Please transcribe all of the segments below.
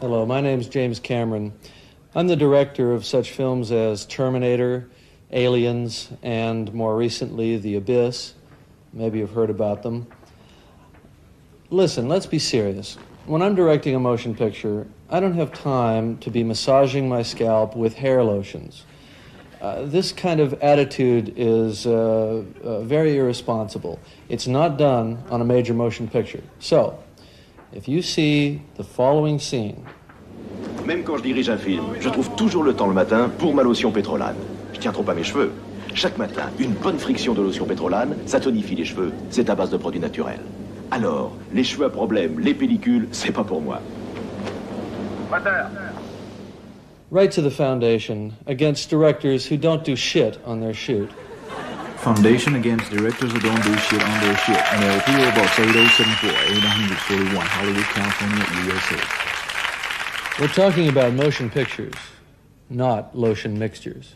Hello, my name's James Cameron. I'm the director of such films as Terminator, Aliens, and more recently, The Abyss. Maybe you've heard about them. Listen, let's be serious. When I'm directing a motion picture, I don't have time to be massaging my scalp with hair lotions. This kind of attitude is very irresponsible. It's not done on a major motion picture. So, if you see the following scene. Même quand je dirige un film, je trouve toujours le temps le matin pour ma lotion pétrolane. Je tiens trop à mes cheveux. Chaque matin, une bonne friction de lotion pétrolane, ça tonifie les cheveux. C'est à base de produits naturels. Alors, les cheveux à problème, les pellicules, c'est pas pour moi. Right to the foundation against directors who don't do shit on their shoot. Foundation against directors who don't do shit on their shit. Mail PO Box 8074-841, Hollywood, California, USA. We're talking about motion pictures, not lotion mixtures.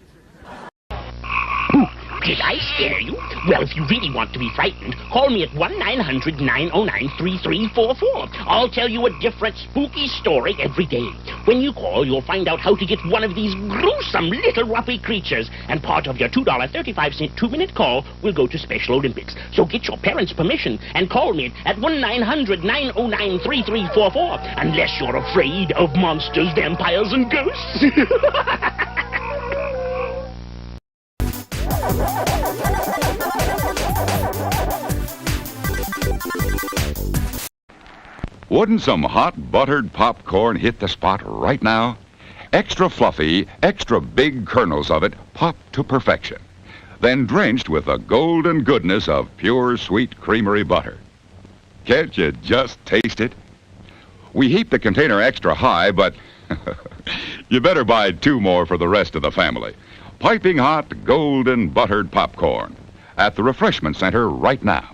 Did I scare you? Well, if you really want to be frightened, call me at 1-900-909-3344. I'll tell you a different spooky story every day. When you call, you'll find out how to get one of these gruesome little ruffy creatures, and part of your $2.35 2-minute call will go to Special Olympics. So get your parents' permission and call me at 1-900-909-3344, unless you're afraid of monsters, vampires, and ghosts. Wouldn't some hot buttered popcorn hit the spot right now? Extra fluffy, extra big kernels of it popped to perfection. Then drenched with the golden goodness of pure sweet creamery butter. Can't you just taste it? We heat the container extra high, but you better buy 2 more for the rest of the family. Piping hot, golden buttered popcorn at the refreshment center right now.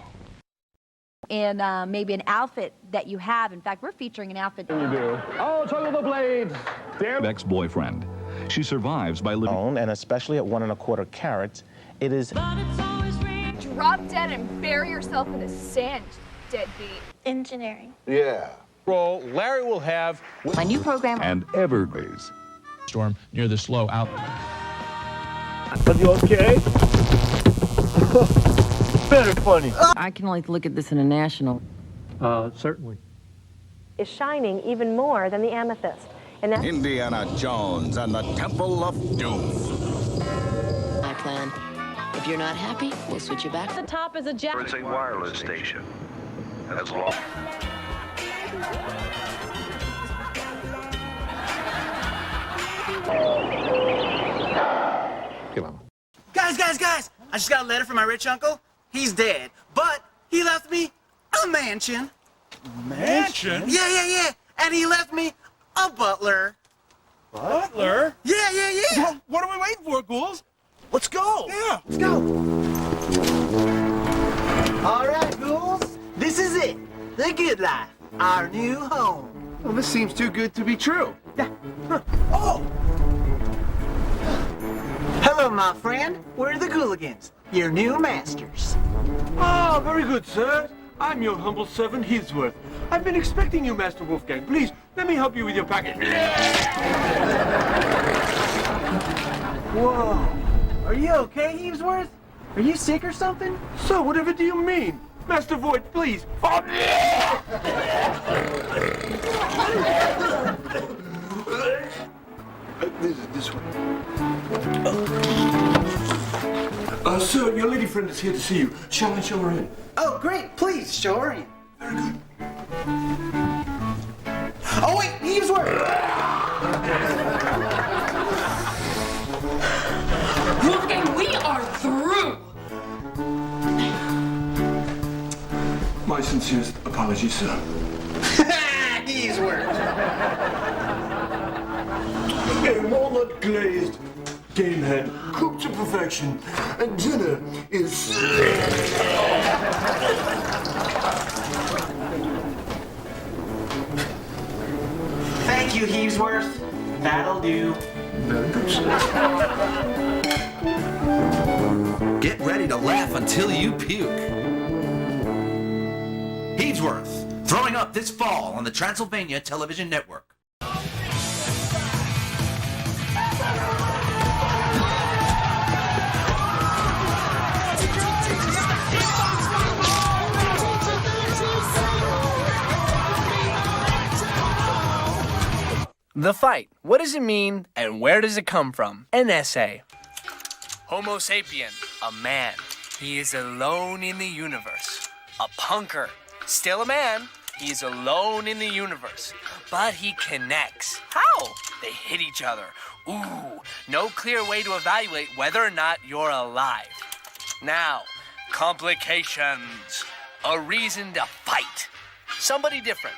In maybe an outfit that you have. In fact, we're featuring an outfit. You do. Oh, toggle the blades. Damn. Ex-boyfriend. She survives by living. And especially at 1 1/4 carats, it is. Drop dead and bury yourself in the sand, deadbeat. Engineering. Yeah. Well, Larry will have my new program. And Everglades. Storm near the slow out. Are you okay? Very funny. I can only look at this in a national. Certainly. Is shining even more than the amethyst. And that's Indiana Jones and the Temple of Doom. My plan. If you're not happy, we'll switch you back. the top is a jack. It's a wireless station. That's long. Guys! I just got a letter from my rich uncle. He's dead, but he left me a mansion. Mansion? Yeah. And he left me a butler. Butler? Yeah. Well, what are we waiting for, ghouls? Let's go. Yeah. Let's go. All right, ghouls. This is it. The good life. Our new home. Well, this seems too good to be true. Yeah. Oh! Hello, my friend. We're the Ghouligans, your new masters. Ah, very good, sir. I'm your humble servant, Heathsworth. I've been expecting you, Master Wolfgang. Please, let me help you with your package. Whoa. Are you okay, Heathsworth? Are you sick or something? So, whatever do you mean? Master Void, please. Oh, this way. Sir, your lady friend is here to see you. Shall I show her in? Oh, great. Please, show her in. Very good. Oh, wait, Heathsworth! Wolfgang, we are through! My sincerest apologies, sir. Heathsworth! A walnut glazed game head cooked to perfection, and dinner is. Thank you, Heathsworth. That'll do. Very good, sir. Get ready to laugh until you puke. Heathsworth, throwing up this fall on the Transylvania Television Network. The fight. What does it mean and where does it come from? An essay. Homo sapien, a man. He is alone in the universe. A punker. Still a man. He is alone in the universe. But he connects. How? They hit each other. Ooh, no clear way to evaluate whether or not you're alive. Now, complications. A reason to fight. Somebody different.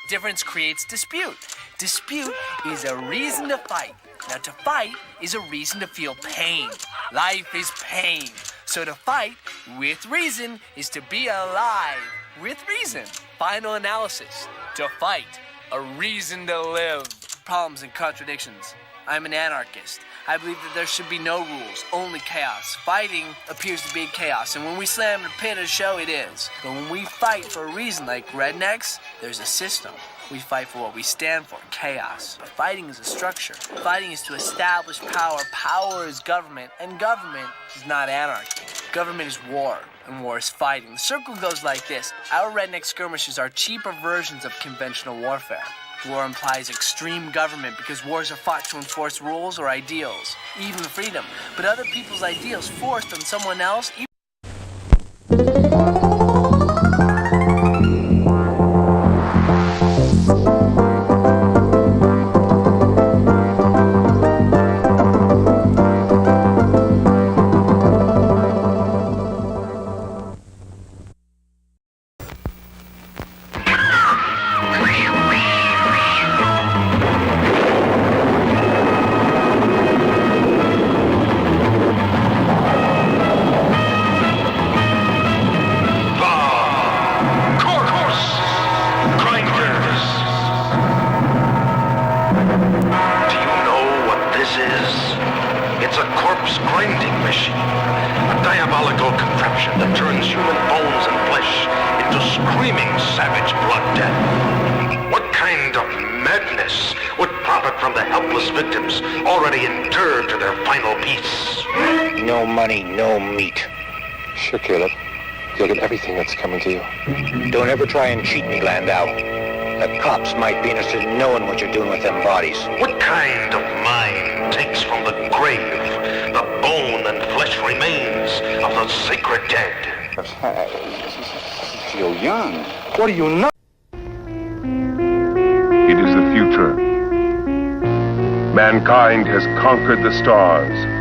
Difference creates dispute. Dispute is a reason to fight. Now, to fight is a reason to feel pain. Life is pain. So to fight with reason is to be alive with reason. Final analysis. To fight. A reason to live. Problems and contradictions. I'm an anarchist. I believe that there should be no rules, only chaos. Fighting appears to be chaos, and when we slam the pin at a show, it is. But when we fight for a reason, like rednecks, there's a system. We fight for what we stand for, chaos. But fighting is a structure. Fighting is to establish power. Power is government, and government is not anarchy. Government is war, and war is fighting. The circle goes like this. Our redneck skirmishes are cheaper versions of conventional warfare. War implies extreme government because wars are fought to enforce rules or ideals, even freedom. But other people's ideals forced on someone else. Sure, Caleb. You'll get everything that's coming to you. Don't ever try and cheat me, Landau. The cops might be interested in knowing what you're doing with them bodies. What kind of mind takes from the grave the bone and flesh remains of the sacred dead? I feel young. What do you know? It is the future. Mankind has conquered the stars.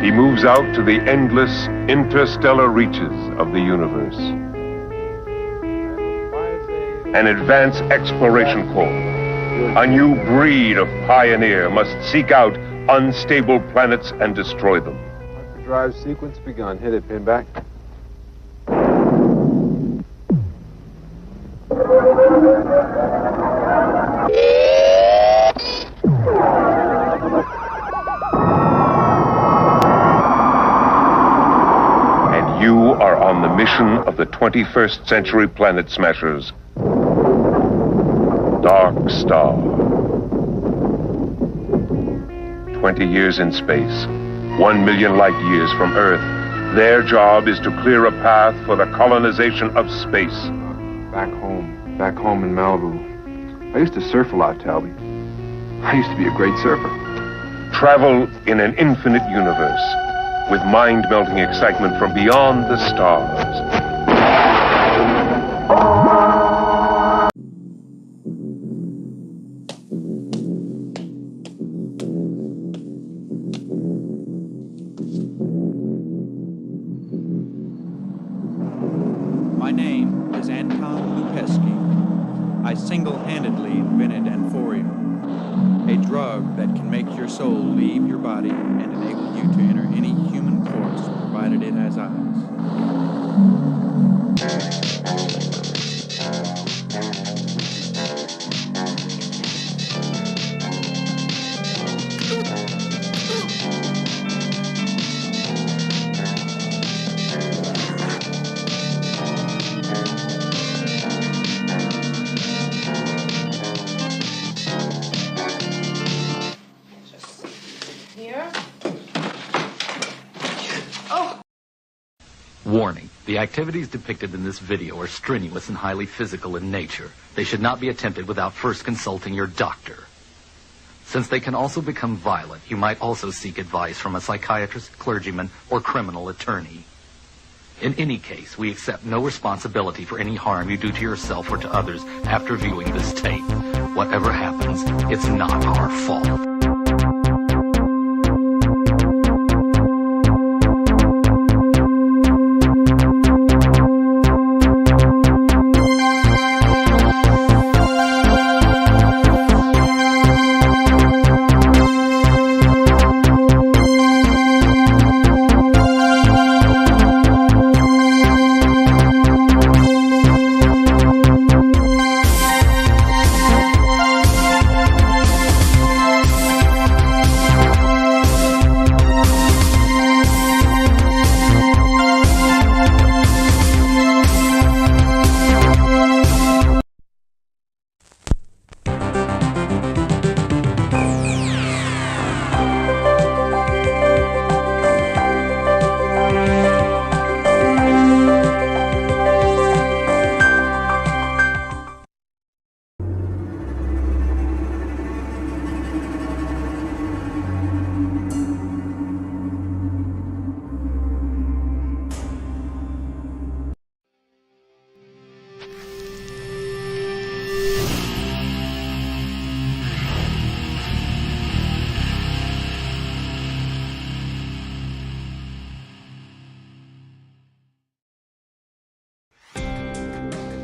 He moves out to the endless interstellar reaches of the universe. An advanced exploration corps, a new breed of pioneer, must seek out unstable planets and destroy them. Drive sequence begun. Hit it, Pinback. You are on the mission of the 21st Century Planet Smashers. Dark Star. 20 years in space, 1 million light years from Earth. Their job is to clear a path for the colonization of space. Back home in Malibu. I used to surf a lot, Talby. I used to be a great surfer. Travel in an infinite universe, with mind-melting excitement from beyond the stars. My name is Anton Lupeski. I single-handedly invented Amphoria, a drug that can make your soul leave your body and enable you to enter any human forest, provided it has eyes. Warning. The activities depicted in this video are strenuous and highly physical in nature. They should not be attempted without first consulting your doctor. Since they can also become violent, you might also seek advice from a psychiatrist, clergyman, or criminal attorney. In any case, we accept no responsibility for any harm you do to yourself or to others after viewing this tape. Whatever happens, it's not our fault.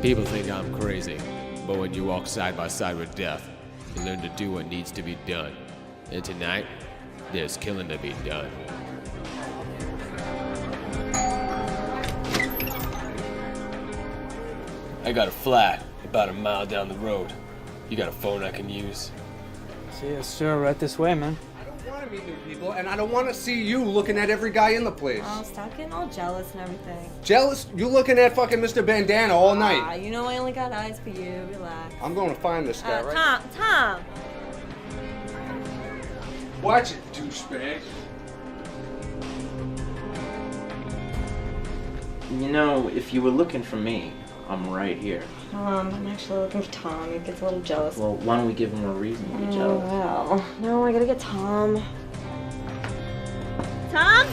People think I'm crazy, but when you walk side by side with death, you learn to do what needs to be done. And tonight, there's killing to be done. I got a flat about a mile down the road. You got a phone I can use? Yes, sir. Right this way, man. I don't want to meet new people, and I don't want to see you looking at every guy in the place. Oh, stop getting all jealous and everything. Jealous? You looking at fucking Mr. Bandana all night. You know I only got eyes for you. Relax. I'm going to find this guy, right? Tom! Watch it, douchebag. You know, if you were looking for me, I'm right here. I'm actually looking for Tom. He gets a little jealous. Well, why don't we give him a reason to be jealous? Well, no, I gotta get Tom. Tom?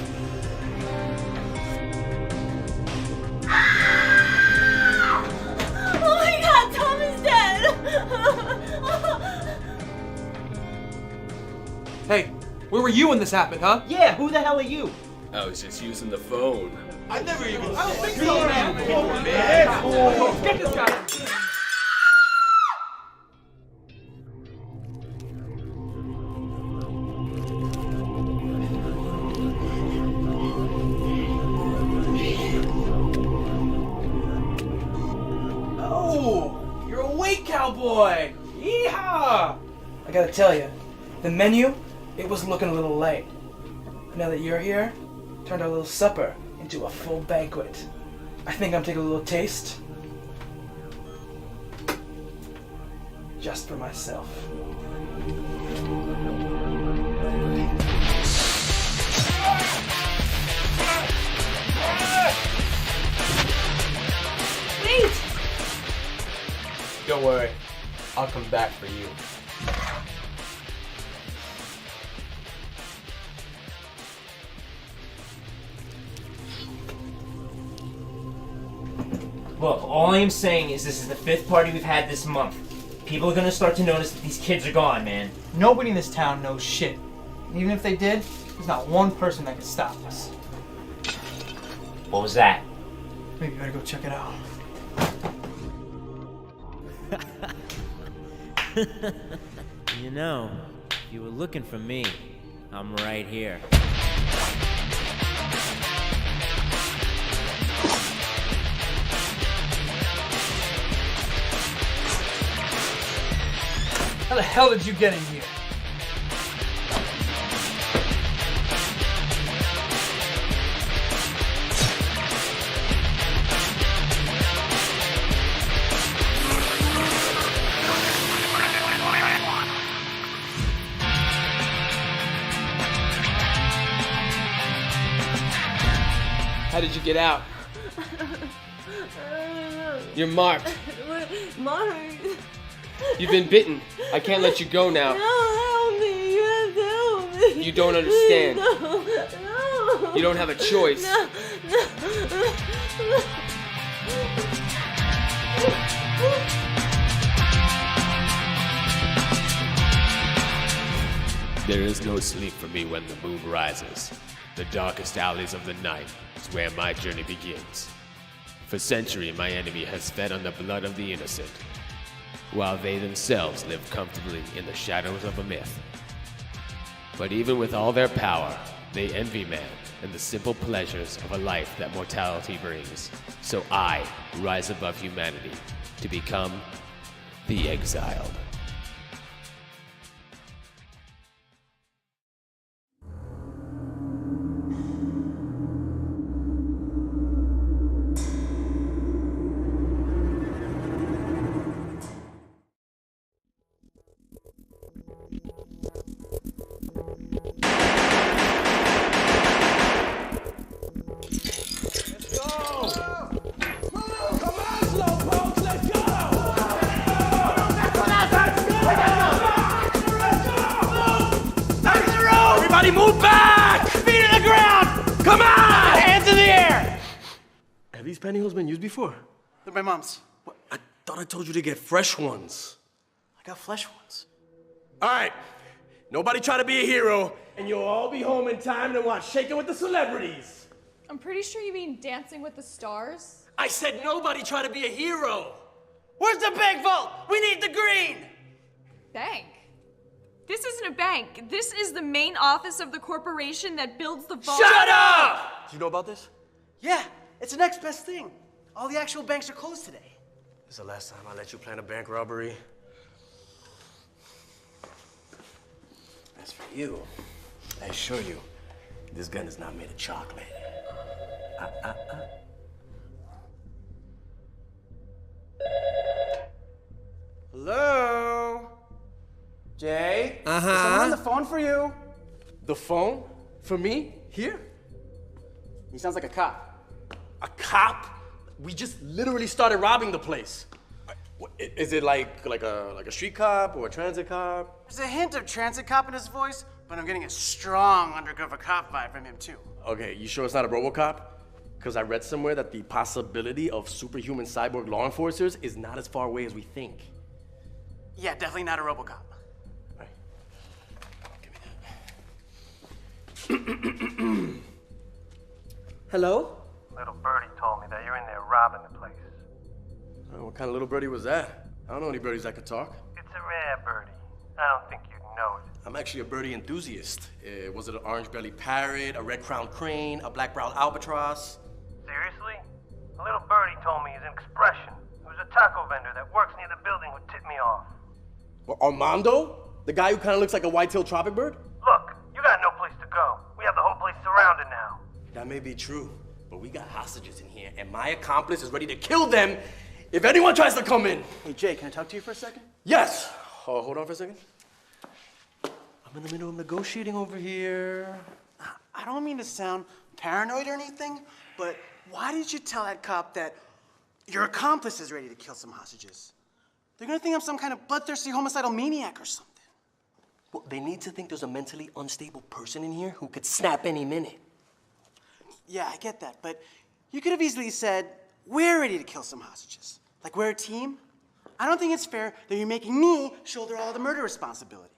Oh my god, Tom is dead! Hey, where were you when this happened, huh? Yeah, who the hell are you? I was just using the phone. I never even I don't think so, man. Get this guy! Oh, you're awake, cowboy! Yeehaw! I gotta tell you, the menu, it was looking a little light. Now that you're here, turned our little supper into a full banquet. I think I'm taking a little taste. Just for myself. Wait! Don't worry, I'll come back for you. Look, all I am saying is this is the 5th party we've had this month. People are gonna start to notice that these kids are gone, man. Nobody in this town knows shit. And even if they did, there's not one person that can stop us. What was that? Maybe you better go check it out. You know, if you were looking for me, I'm right here. How the hell did you get in here? How did you get out? You're marked. Mark. You've been bitten. I can't let you go now. No, help me. You don't understand. No. You don't have a choice. No. There is no sleep for me when the moon rises. The darkest alleys of the night is where my journey begins. For centuries, my enemy has fed on the blood of the innocent, while they themselves live comfortably in the shadows of a myth. But even with all their power, they envy man and the simple pleasures of a life that mortality brings. So I rise above humanity to become the exiled. Move back! Feet to the ground! Come on! Hands in the air! Have these pantyhose been used before? They're my mom's. What? I thought I told you to get fresh ones. I got flesh ones. All right. Nobody try to be a hero, and you'll all be home in time to watch Shaking with the Celebrities. I'm pretty sure you mean Dancing with the Stars. I said nobody try to be a hero. Where's the bank vault? We need the green! Bank? This isn't a bank. This is the main office of the corporation that builds the vault. Shut up! Do you know about this? Yeah, it's the next best thing. All the actual banks are closed today. This is the last time I let you plan a bank robbery. As for you, I assure you, this gun is not made of chocolate. Hello? Jay? Is someone on the phone for you? The phone? For me? Here? He sounds like a cop. A cop? We just literally started robbing the place. Is it like a street cop or a transit cop? There's a hint of transit cop in his voice, but I'm getting a strong undercover cop vibe from him too. Okay, you sure it's not a RoboCop? Because I read somewhere that the possibility of superhuman cyborg law enforcers is not as far away as we think. Yeah, definitely not a RoboCop. Hello? Little birdie told me that you're in there robbing the place. Oh, what kind of little birdie was that? I don't know any birdies that could talk. It's a rare birdie. I don't think you'd know it. I'm actually a birdie enthusiast. Was it an orange-bellied parrot, a red-crowned crane, a black-browed albatross? Seriously? A little birdie told me his expression. It was a taco vendor that works near the building who tipped me off. Well, Armando? The guy who kind of looks like a white-tailed tropic bird? Look, you got no place to go. We have the whole place surrounded now. That may be true, but we got hostages in here, and my accomplice is ready to kill them if anyone tries to come in. Hey, Jay, can I talk to you for a second? Yes. Oh, hold on for a second. I'm in the middle of negotiating over here. I don't mean to sound paranoid or anything, but why did you tell that cop that your accomplice is ready to kill some hostages? They're gonna think I'm some kind of bloodthirsty homicidal maniac or something. Well, they need to think there's a mentally unstable person in here who could snap any minute. Yeah, I get that, but you could have easily said, we're ready to kill some hostages. Like we're a team. I don't think it's fair that you're making me shoulder all the murder responsibility.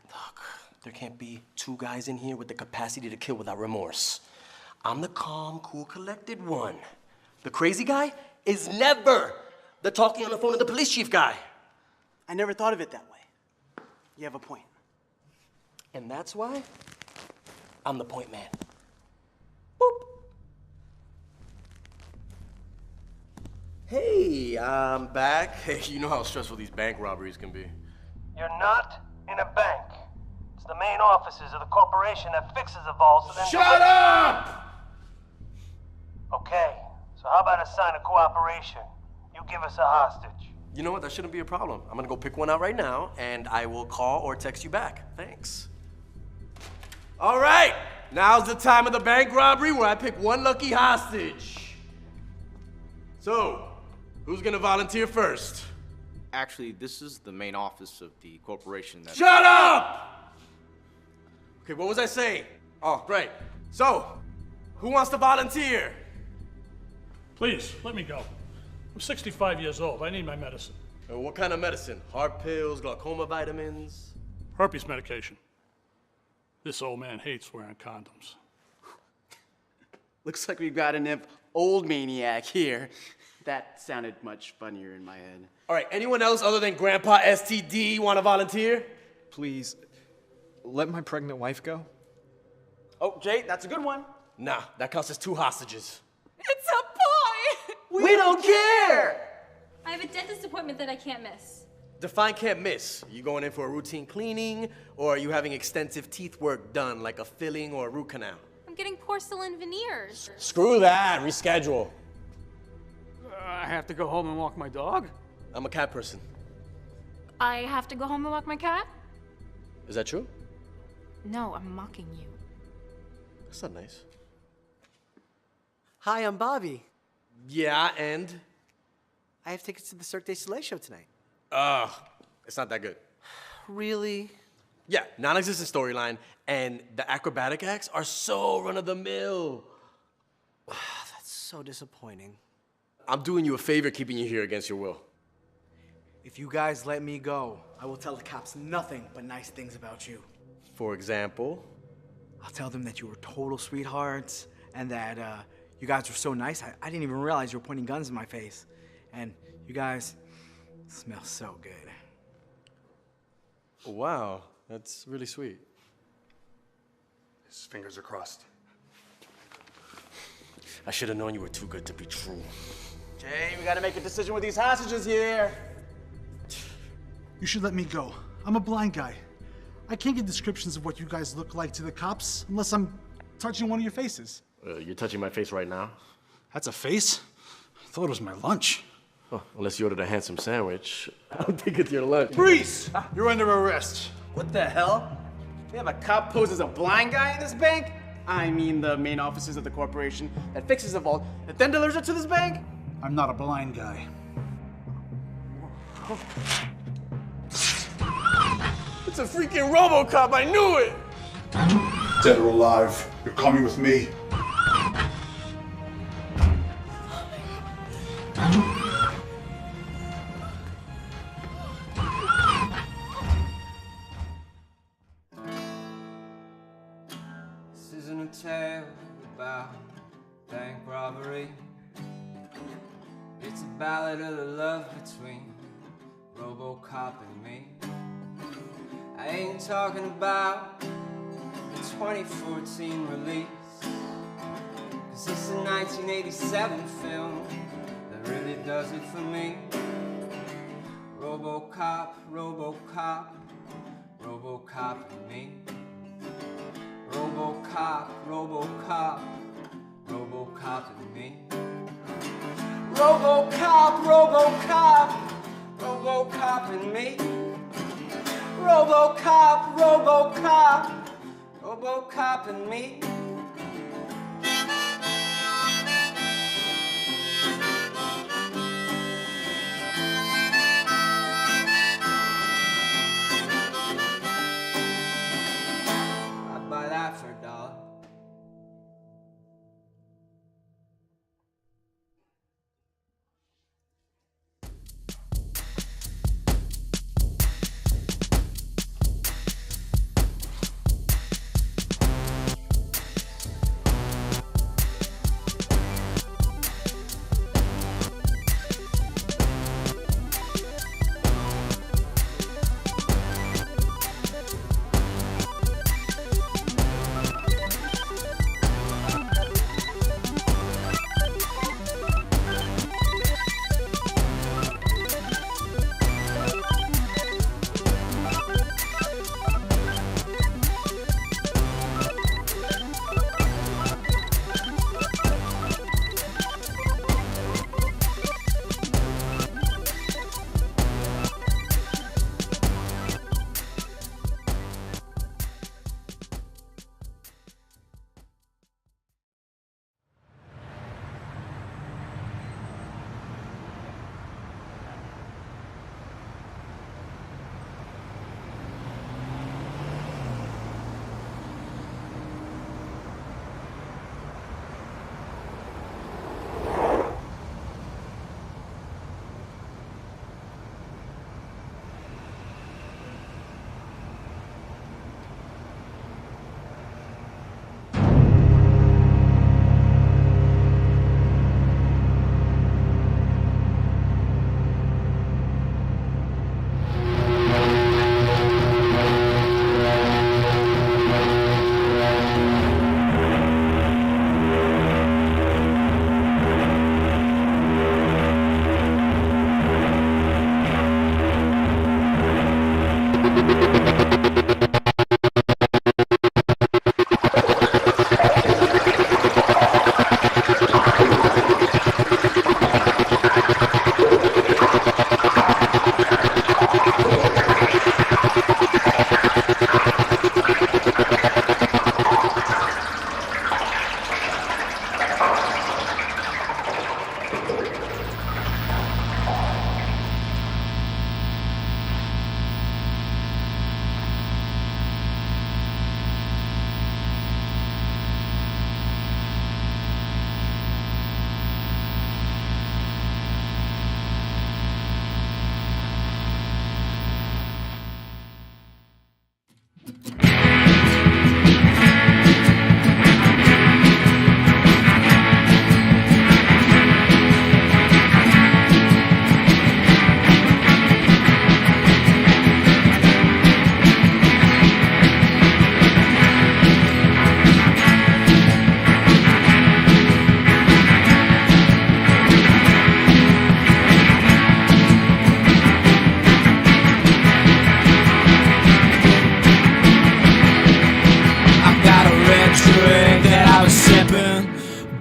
Look, there can't be two guys in here with the capacity to kill without remorse. I'm the calm, cool, collected one. The crazy guy is never the talking on the phone to the police chief guy. I never thought of it that way. You have a point. And that's why I'm the point man. Hey, I'm back. Hey, you know how stressful these bank robberies can be. You're not in a bank. It's the main offices of the corporation that fixes the vault, so then... Shut up! Okay, so how about a sign of cooperation? You give us a hostage. You know what? That shouldn't be a problem. I'm gonna go pick one out right now, and I will call or text you back. Thanks. All right, now's the time of the bank robbery where I pick one lucky hostage. So, who's gonna volunteer first? Actually, this is the main office of the corporation that... Shut up! Okay, what was I saying? Oh, right. So, who wants to volunteer? Please, let me go. I'm 65 years old. I need my medicine. What kind of medicine? Heart pills, glaucoma vitamins? Herpes medication. This old man hates wearing condoms. Looks like we've got an imp old maniac here. That sounded much funnier in my head. All right, anyone else other than Grandpa STD want to volunteer? Please, let my pregnant wife go. Oh, Jay, that's a good one. Nah, that counts as 2 hostages. It's a boy! We don't care! I have a dentist appointment that I can't miss. Define can't miss. You going in for a routine cleaning, or are you having extensive teeth work done, like a filling or a root canal? I'm getting porcelain veneers. Screw that. Reschedule. I have to go home and walk my dog? I'm a cat person. I have to go home and walk my cat? Is that true? No, I'm mocking you. That's not nice. Hi, I'm Bobby. Yeah, and? I have tickets to the Cirque du Soleil show tonight. It's not that good. Really? Yeah, non-existent storyline, and the acrobatic acts are so run-of-the-mill. That's so disappointing. I'm doing you a favor keeping you here against your will. If you guys let me go, I will tell the cops nothing but nice things about you. For example? I'll tell them that you were total sweethearts and that you guys were so nice. I didn't even realize you were pointing guns in my face. And you guys smell so good. Wow, that's really sweet. His fingers are crossed. I should have known you were too good to be true. Jay, we gotta make a decision with these hostages here. You should let me go. I'm a blind guy. I can't give descriptions of what you guys look like to the cops unless I'm touching one of your faces. You're touching my face right now? That's a face? I thought it was my lunch. Oh, unless you ordered a handsome sandwich. I don't think it's your lunch. Freeze! You're under arrest. What the hell? We have a cop pose as a blind guy in this bank? I mean the main offices of the corporation that fixes the vault that then delivers it to this bank? I'm not a blind guy. It's a freaking RoboCop, I knew it! Dead or alive, you're coming with me. This isn't a tale about bank robbery. It's a ballad of the love between RoboCop and me. I ain't talking about the 2014 release, 'cause it's a 1987 film that really does it for me. RoboCop, RoboCop, RoboCop and me. RoboCop, RoboCop, RoboCop and me. RoboCop, RoboCop, RoboCop and me. RoboCop, RoboCop, RoboCop and me. I'd buy that for $1.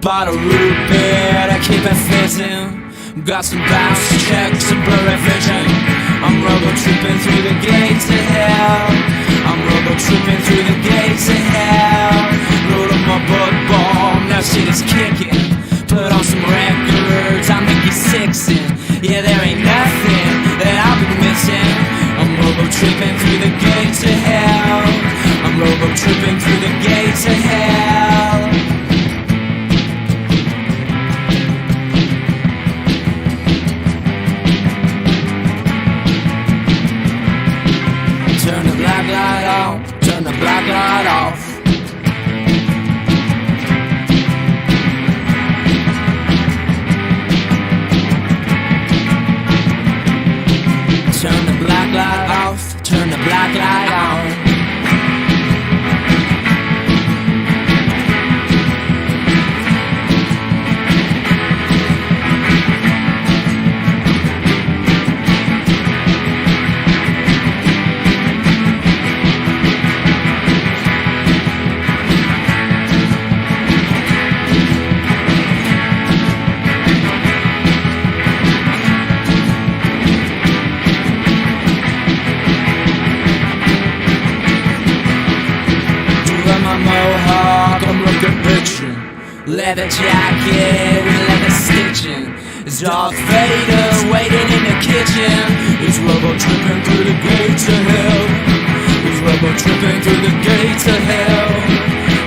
Bought a root beer to keep it fizzing. Got some bounce checks and blurry vision. I'm robo-tripping through the gates of hell. I'm robo-tripping through the gates of hell. Load up my butt ball, now shit is kicking. Put on some records, I'll make you sixing. Yeah, there ain't nothing that I've been missing. I'm robo-tripping through the gates of hell. I'm robo-tripping through the gates of hell. Turn the black light on, turn the black light off. Turn the black light off, turn the black light on. Leather jacket with leather stitching. It's Darth Vader waiting in the kitchen. It's robo-tripping through the gates of hell. It's robo-tripping through the gates of hell.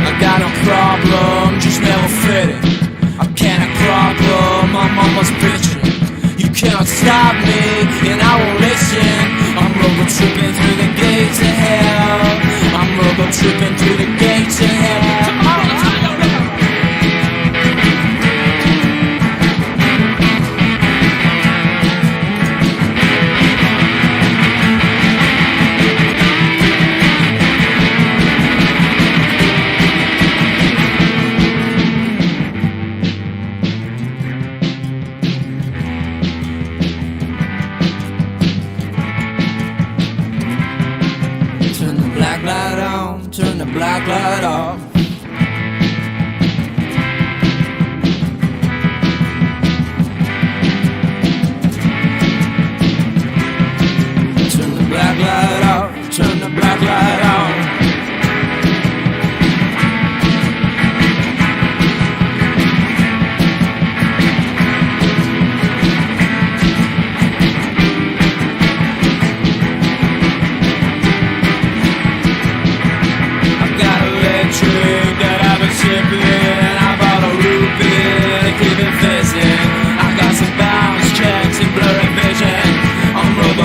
I got a problem, just never fit it. I can't a problem, I'm almost bitching. You can't stop me, and I won't listen. I'm robo-tripping through the gates of hell. I'm robo-tripping through the gates of hell. Turn the black light off. Turn the black light off. Turn the black light on.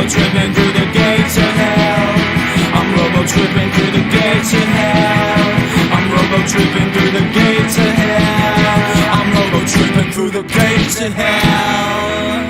Tripping through the gates of hell. I'm robo-tripping through the gates of hell. I'm robo-tripping through the gates of hell. I'm robo-tripping through the gates of hell.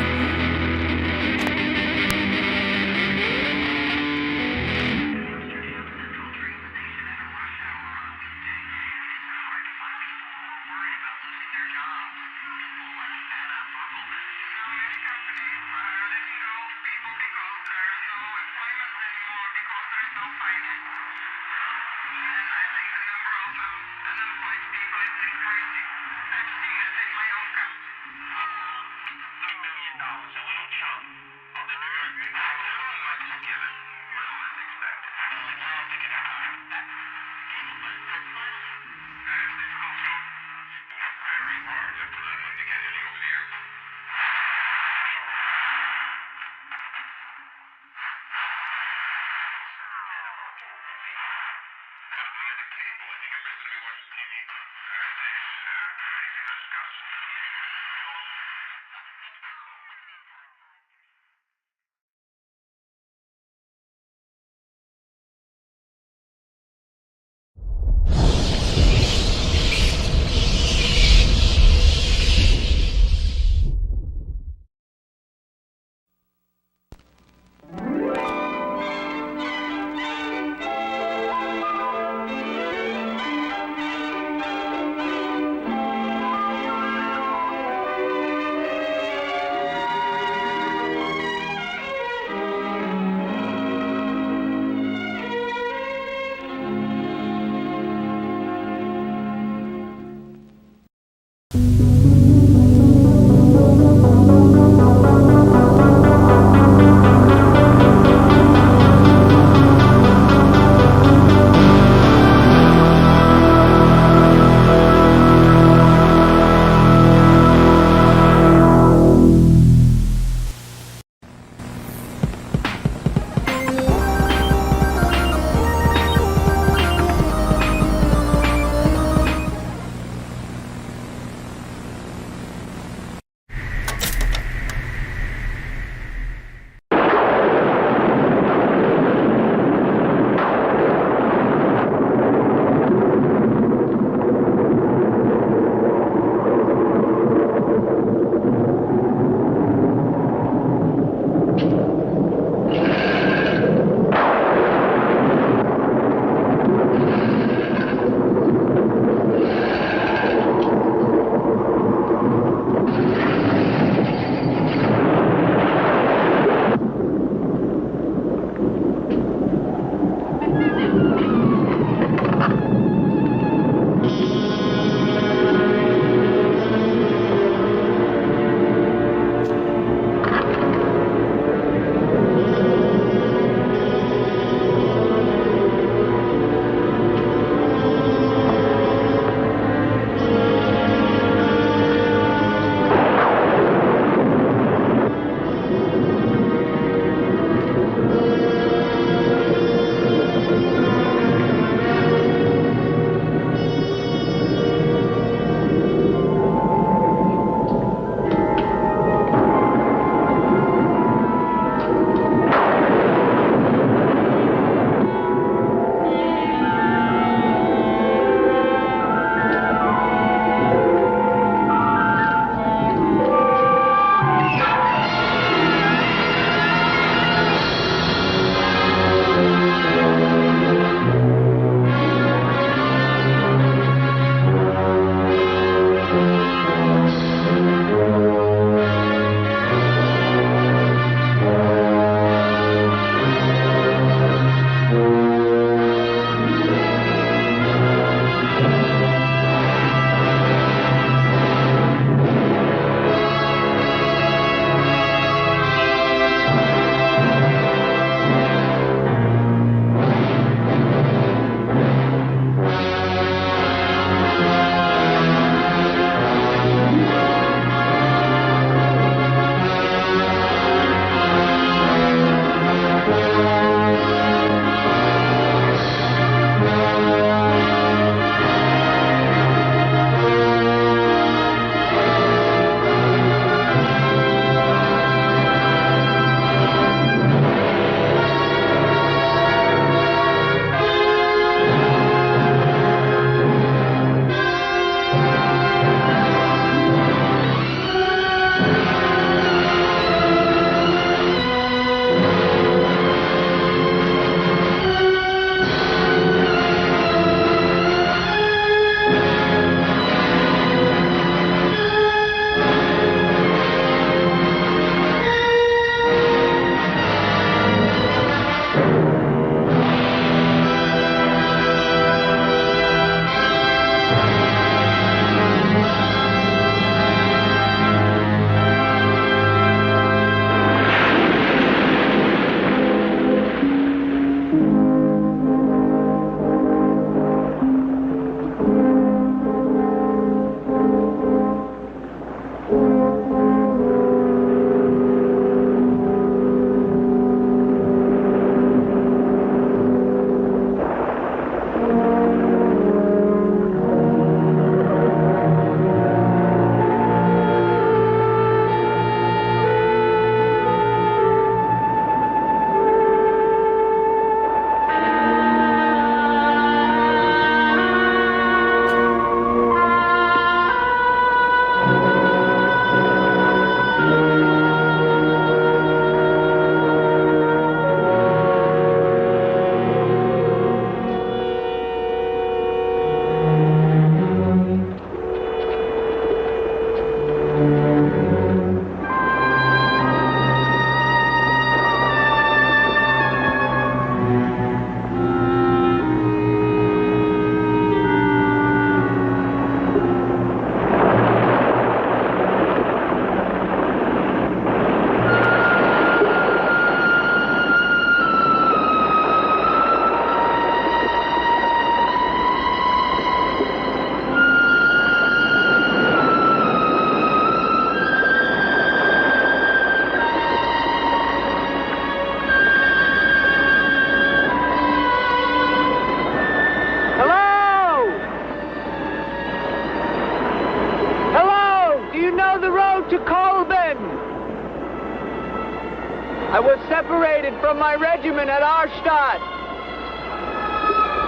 I was separated from my regiment at Arstadt.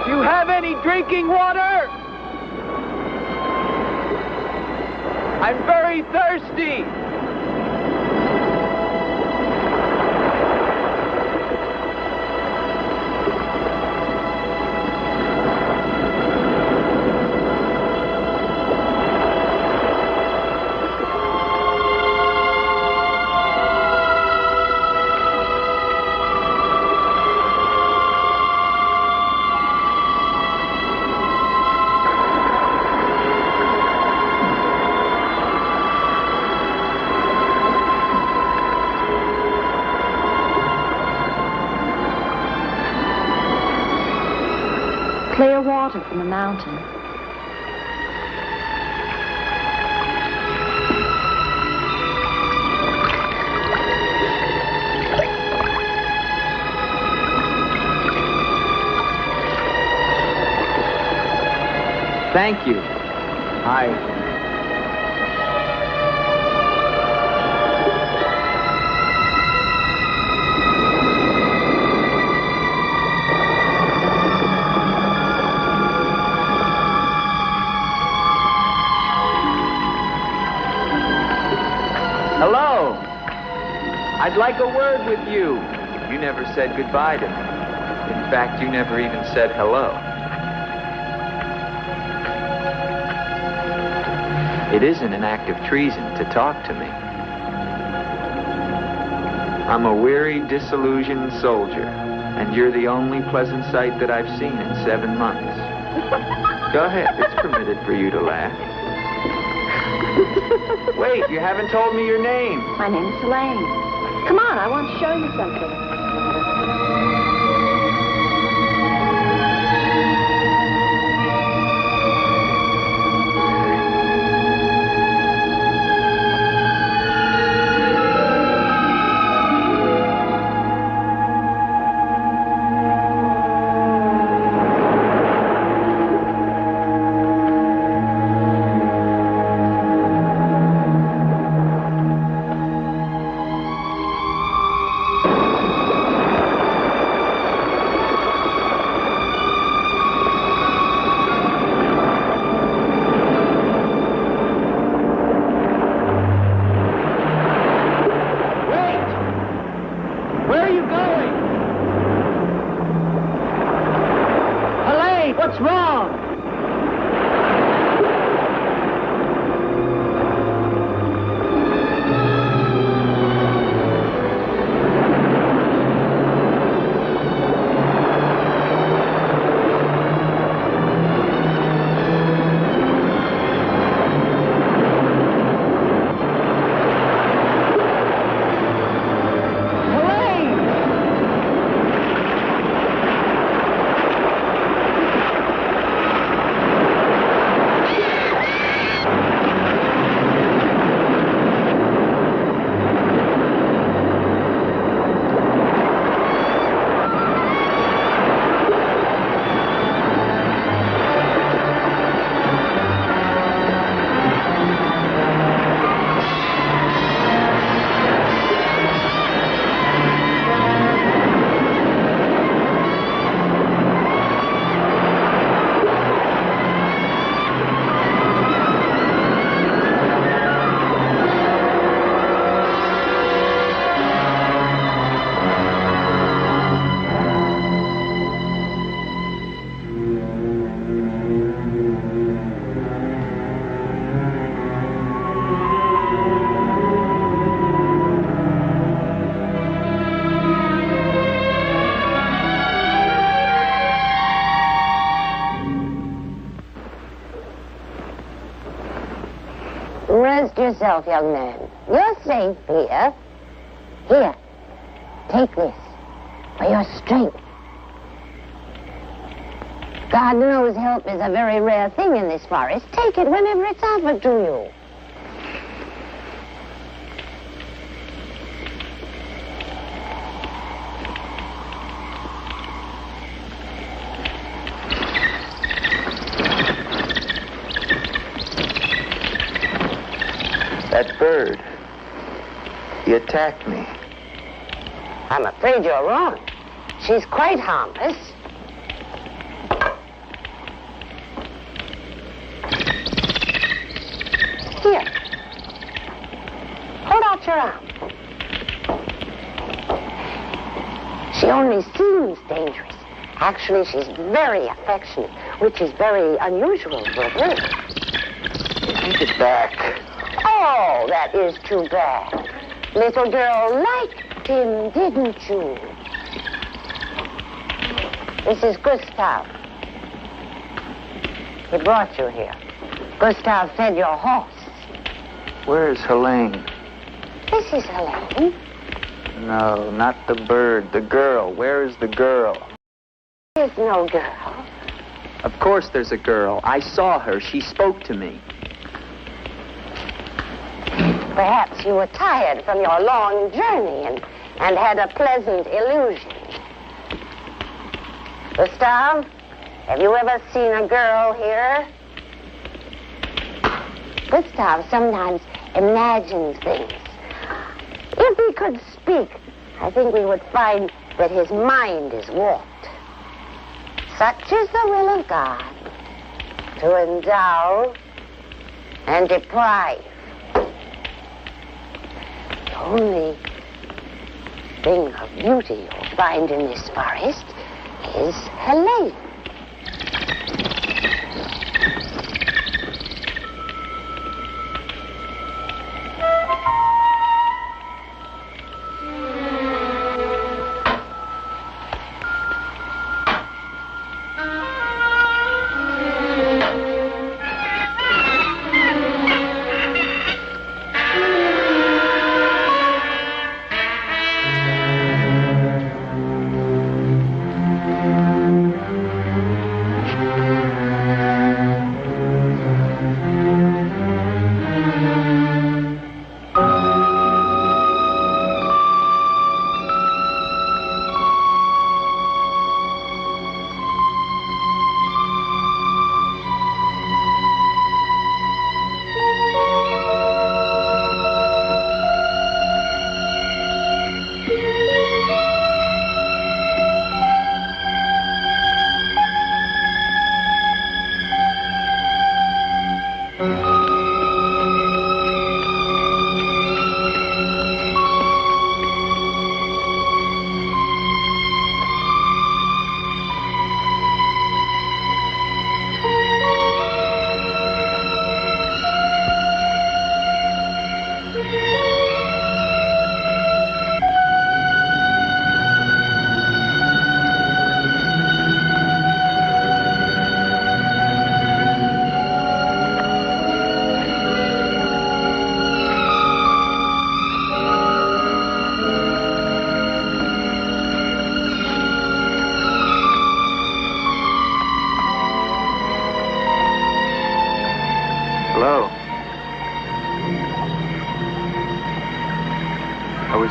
Do you have any drinking water? I'm very thirsty. Clear water from the mountain. Thank you. Hello. I'd like a word with you. You never said goodbye to me. In fact, you never even said hello. It isn't an act of treason to talk to me. I'm a weary, disillusioned soldier. And you're the only pleasant sight that I've seen in 7 months. Go ahead, it's permitted for you to laugh. Wait, you haven't told me your name. My name's Elaine. Come on, I want to show you something. Rest yourself, young man. You're safe here. Here, take this for your strength. God knows help is a very rare thing in this forest. Take it whenever it's offered to you. That bird, he attacked me. I'm afraid you're wrong. She's quite harmless. Here. Hold out your arm. She only seems dangerous. Actually, she's very affectionate, which is very unusual for a bird. Take it back. Oh, that is too bad. Little girl liked him, didn't you? This is Gustav. He brought you here. Gustav fed your horse. Where's Helene? This is Helene. No, not the bird. The girl. Where is the girl? There's no girl. Of course there's a girl. I saw her. She spoke to me. Perhaps you were tired from your long journey and had a pleasant illusion. Gustav, have you ever seen a girl here? Gustav sometimes imagines things. If he could speak, I think we would find that his mind is warped. Such is the will of God, to endow and deprive. The only thing of beauty you'll find in this forest is Helene.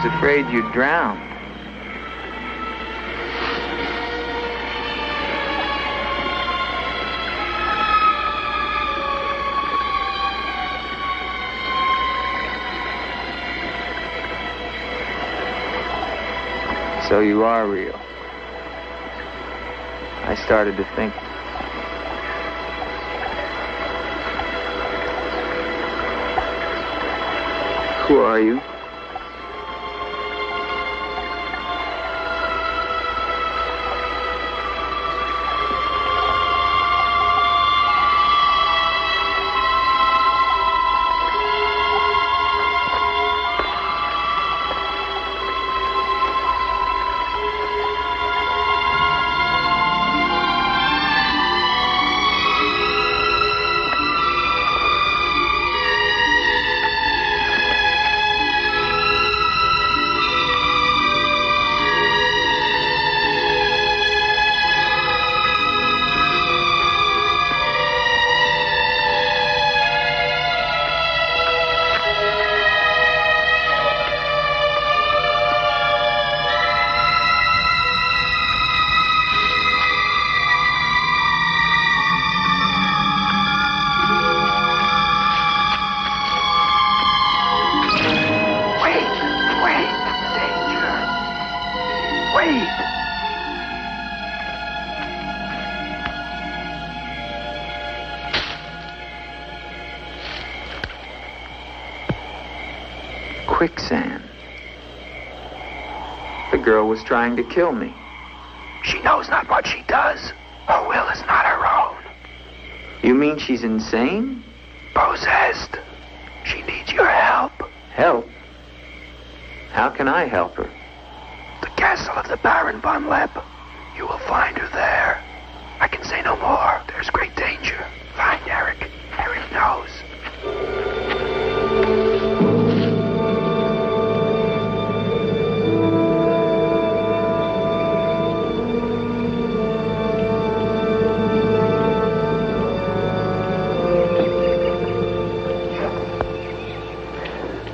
was afraid you'd drown. So you are real. I started to think. Who are you? Quicksand. The girl was trying to kill me. She knows not what she does. Her will is not her own. You mean she's insane? Possessed. She needs your help. Help? How can I help her? The castle of the Baron von Lepp. You will find her there. I can say no more. There's great danger. Find Eric. Eric knows.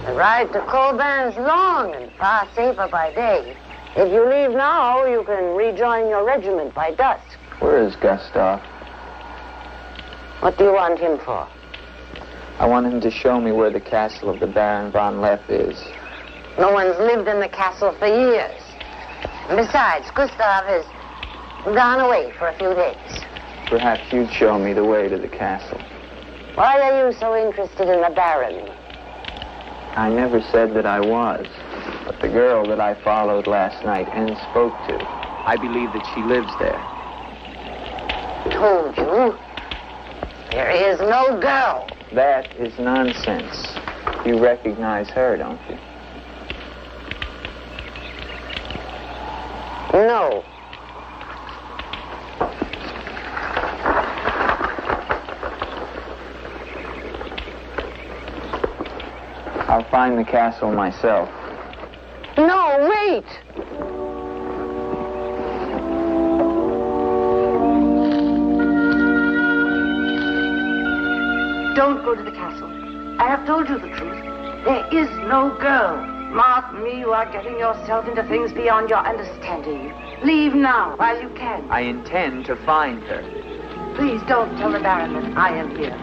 The ride to Colburn is long and far safer by day. If you leave now, you can rejoin your regiment by dusk. Where is Gustav? What do you want him for? I want him to show me where the castle of the Baron von Lepp is. No one's lived in the castle for years. And besides, Gustav has gone away for a few days. Perhaps you'd show me the way to the castle. Why are you so interested in the Baron? I never said that I was, but the girl that I followed last night and spoke to, I believe that she lives there. Told you. There is no girl. That is nonsense. You recognize her, don't you? No. I'll find the castle myself. No, wait! Don't go to the castle. I have told you the truth. There is no girl. Mark me, you are getting yourself into things beyond your understanding. Leave now, while you can. I intend to find her. Please don't tell the Baron that I am here.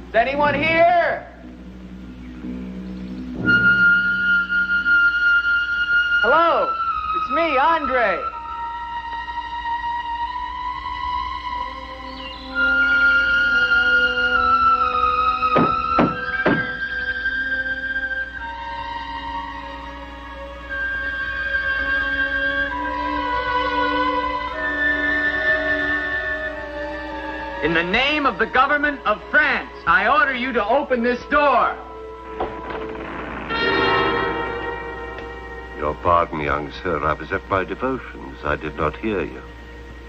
Is anyone here? Hello, it's me, Andre. In the name of the government of France, I order you to open this door. Your pardon, young sir. I was at my devotions. I did not hear you.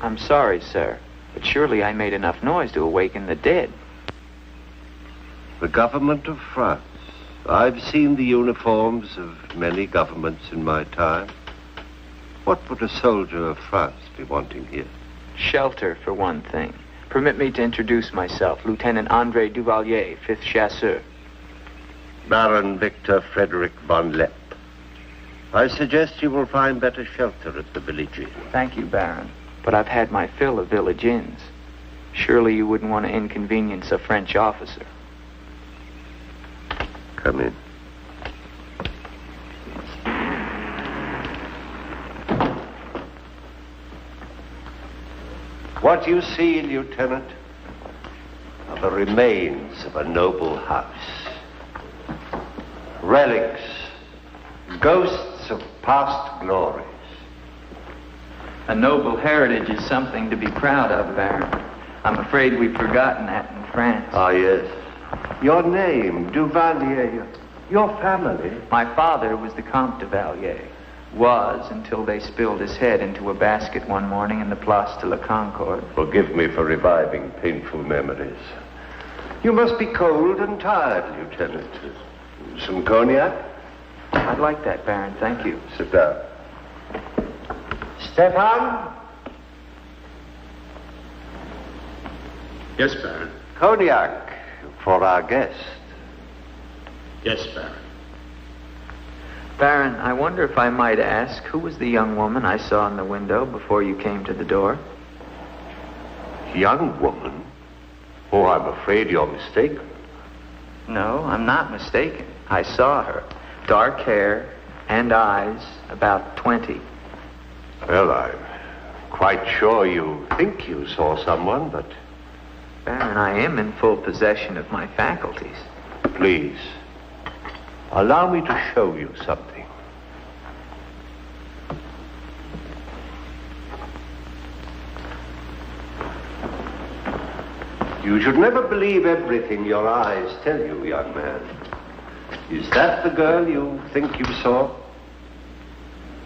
I'm sorry, sir, but surely I made enough noise to awaken the dead. The government of France. I've seen the uniforms of many governments in my time. What would a soldier of France be wanting here? Shelter, for one thing. Permit me to introduce myself, Lieutenant Andre Duvalier, 5th Chasseur. Baron Victor Frederick von Lepp. I suggest you will find better shelter at the village inn. Thank you, Baron, but I've had my fill of village inns. Surely you wouldn't want to inconvenience a French officer. Come in. What you see, Lieutenant, are the remains of a noble house. Relics, ghosts of past glories. A noble heritage is something to be proud of, Baron. I'm afraid we've forgotten that in France. Ah, yes. Your name, Duvalier, your family. My father was the Comte de Valier. Was until they spilled his head into a basket one morning in the Place de la Concorde. Forgive me for reviving painful memories. You must be cold and tired, Lieutenant. Some cognac? I'd like that, Baron. Thank you. Sit down. Stefan? Yes, Baron. Cognac for our guest. Yes, Baron. Baron, I wonder if I might ask, who was the young woman I saw in the window before you came to the door? Young woman? Oh, I'm afraid you're mistaken. No, I'm not mistaken. I saw her. Dark hair and eyes, about 20. Well, I'm quite sure you think you saw someone, but... Baron, I am in full possession of my faculties. Please, allow me to show you something. You should never believe everything your eyes tell you, young man. Is that the girl you think you saw?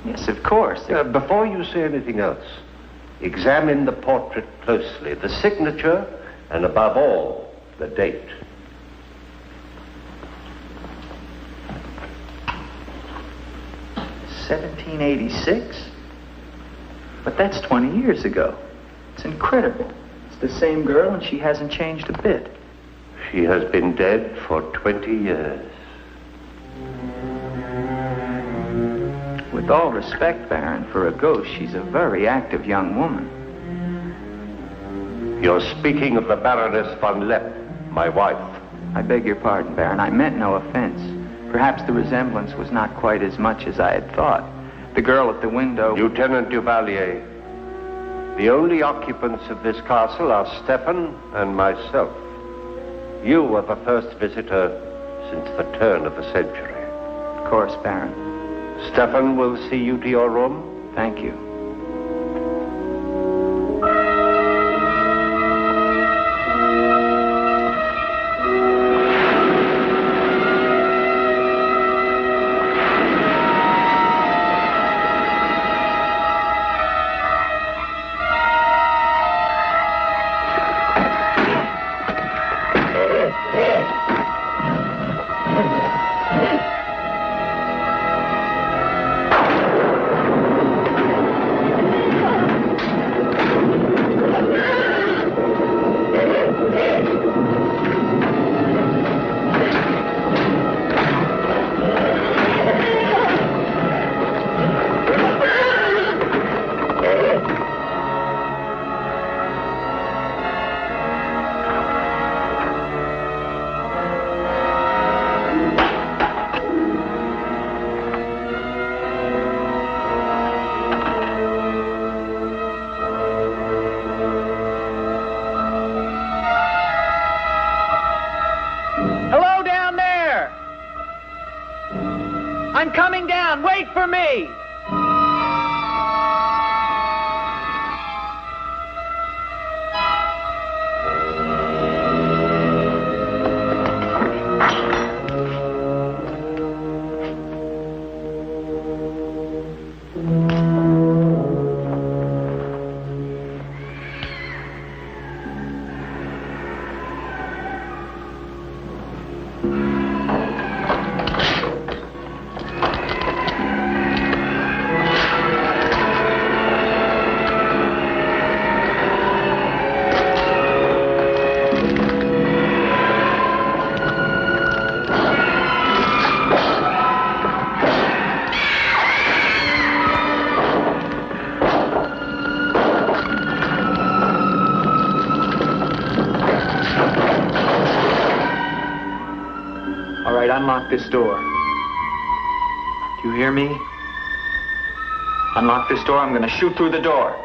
Yes, of course. Before you say anything else, examine the portrait closely, the signature, and above all, the date. $1786? But that's 20 years ago. It's incredible. It's the same girl and she hasn't changed a bit. She has been dead for 20 years. With all respect, Baron, for a ghost, she's a very active young woman. You're speaking of the Baroness von Lepp, my wife. I beg your pardon, Baron. I meant no offense. Perhaps the resemblance was not quite as much as I had thought. The girl at the window... Lieutenant Duvalier, the only occupants of this castle are Stefan and myself. You are the first visitor since the turn of the century. Of course, Baron. Stefan will see you to your room. Thank you. I'm coming down. Wait for me. Unlock this door. Do you hear me? Unlock this door, I'm gonna shoot through the door.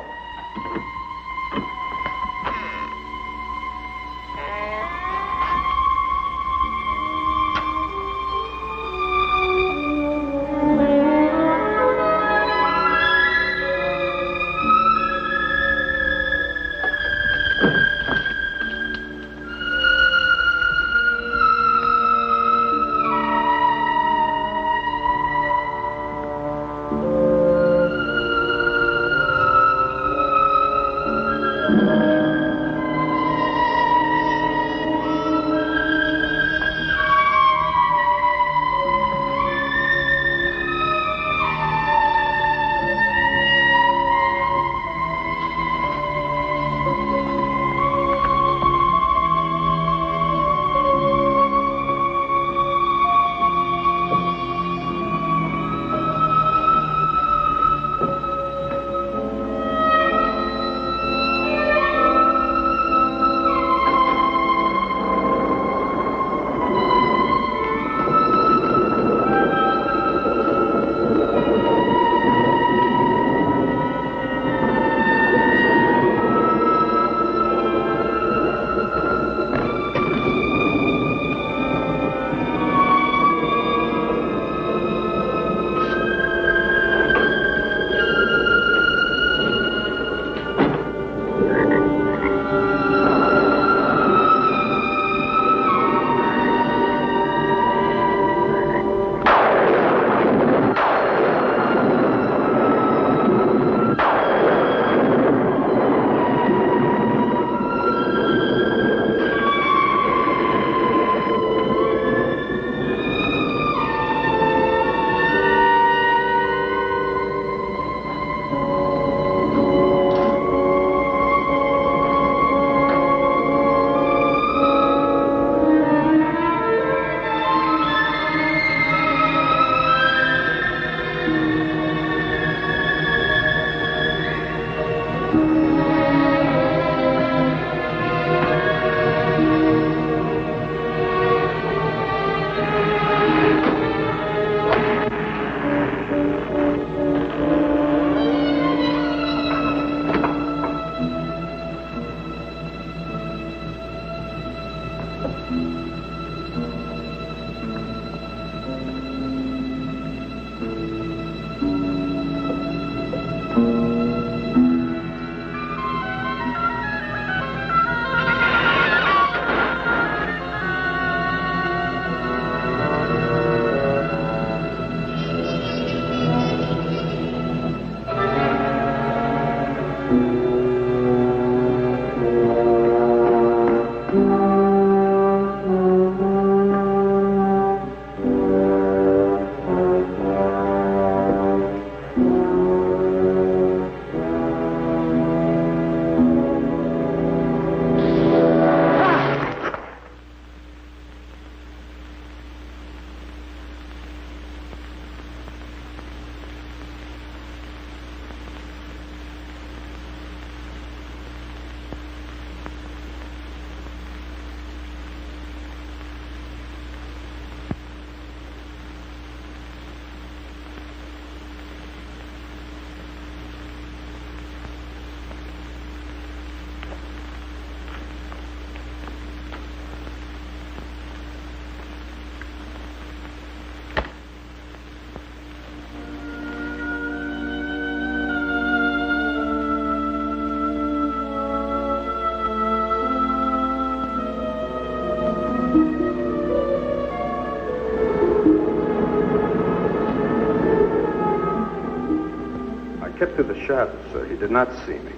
through the shadows, sir. He did not see me.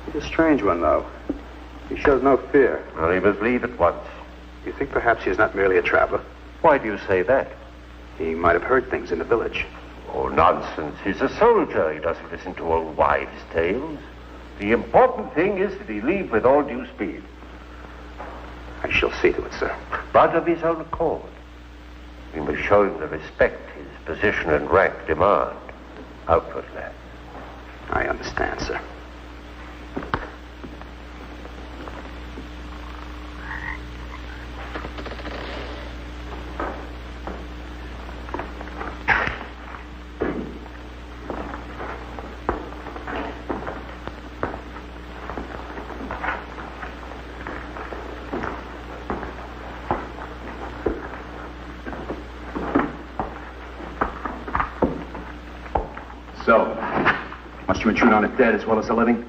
He's a strange one, though. He shows no fear. Well, he must leave at once. You think perhaps he is not merely a traveler? Why do you say that? He might have heard things in the village. Oh, nonsense. He's a soldier. He doesn't listen to old wives' tales. The important thing is that he leave with all due speed. I shall see to it, sir. But of his own accord. We must show him the respect his position and rank demand. Outwardly. I understand, sir. So, must you intrude on the dead as well as the living?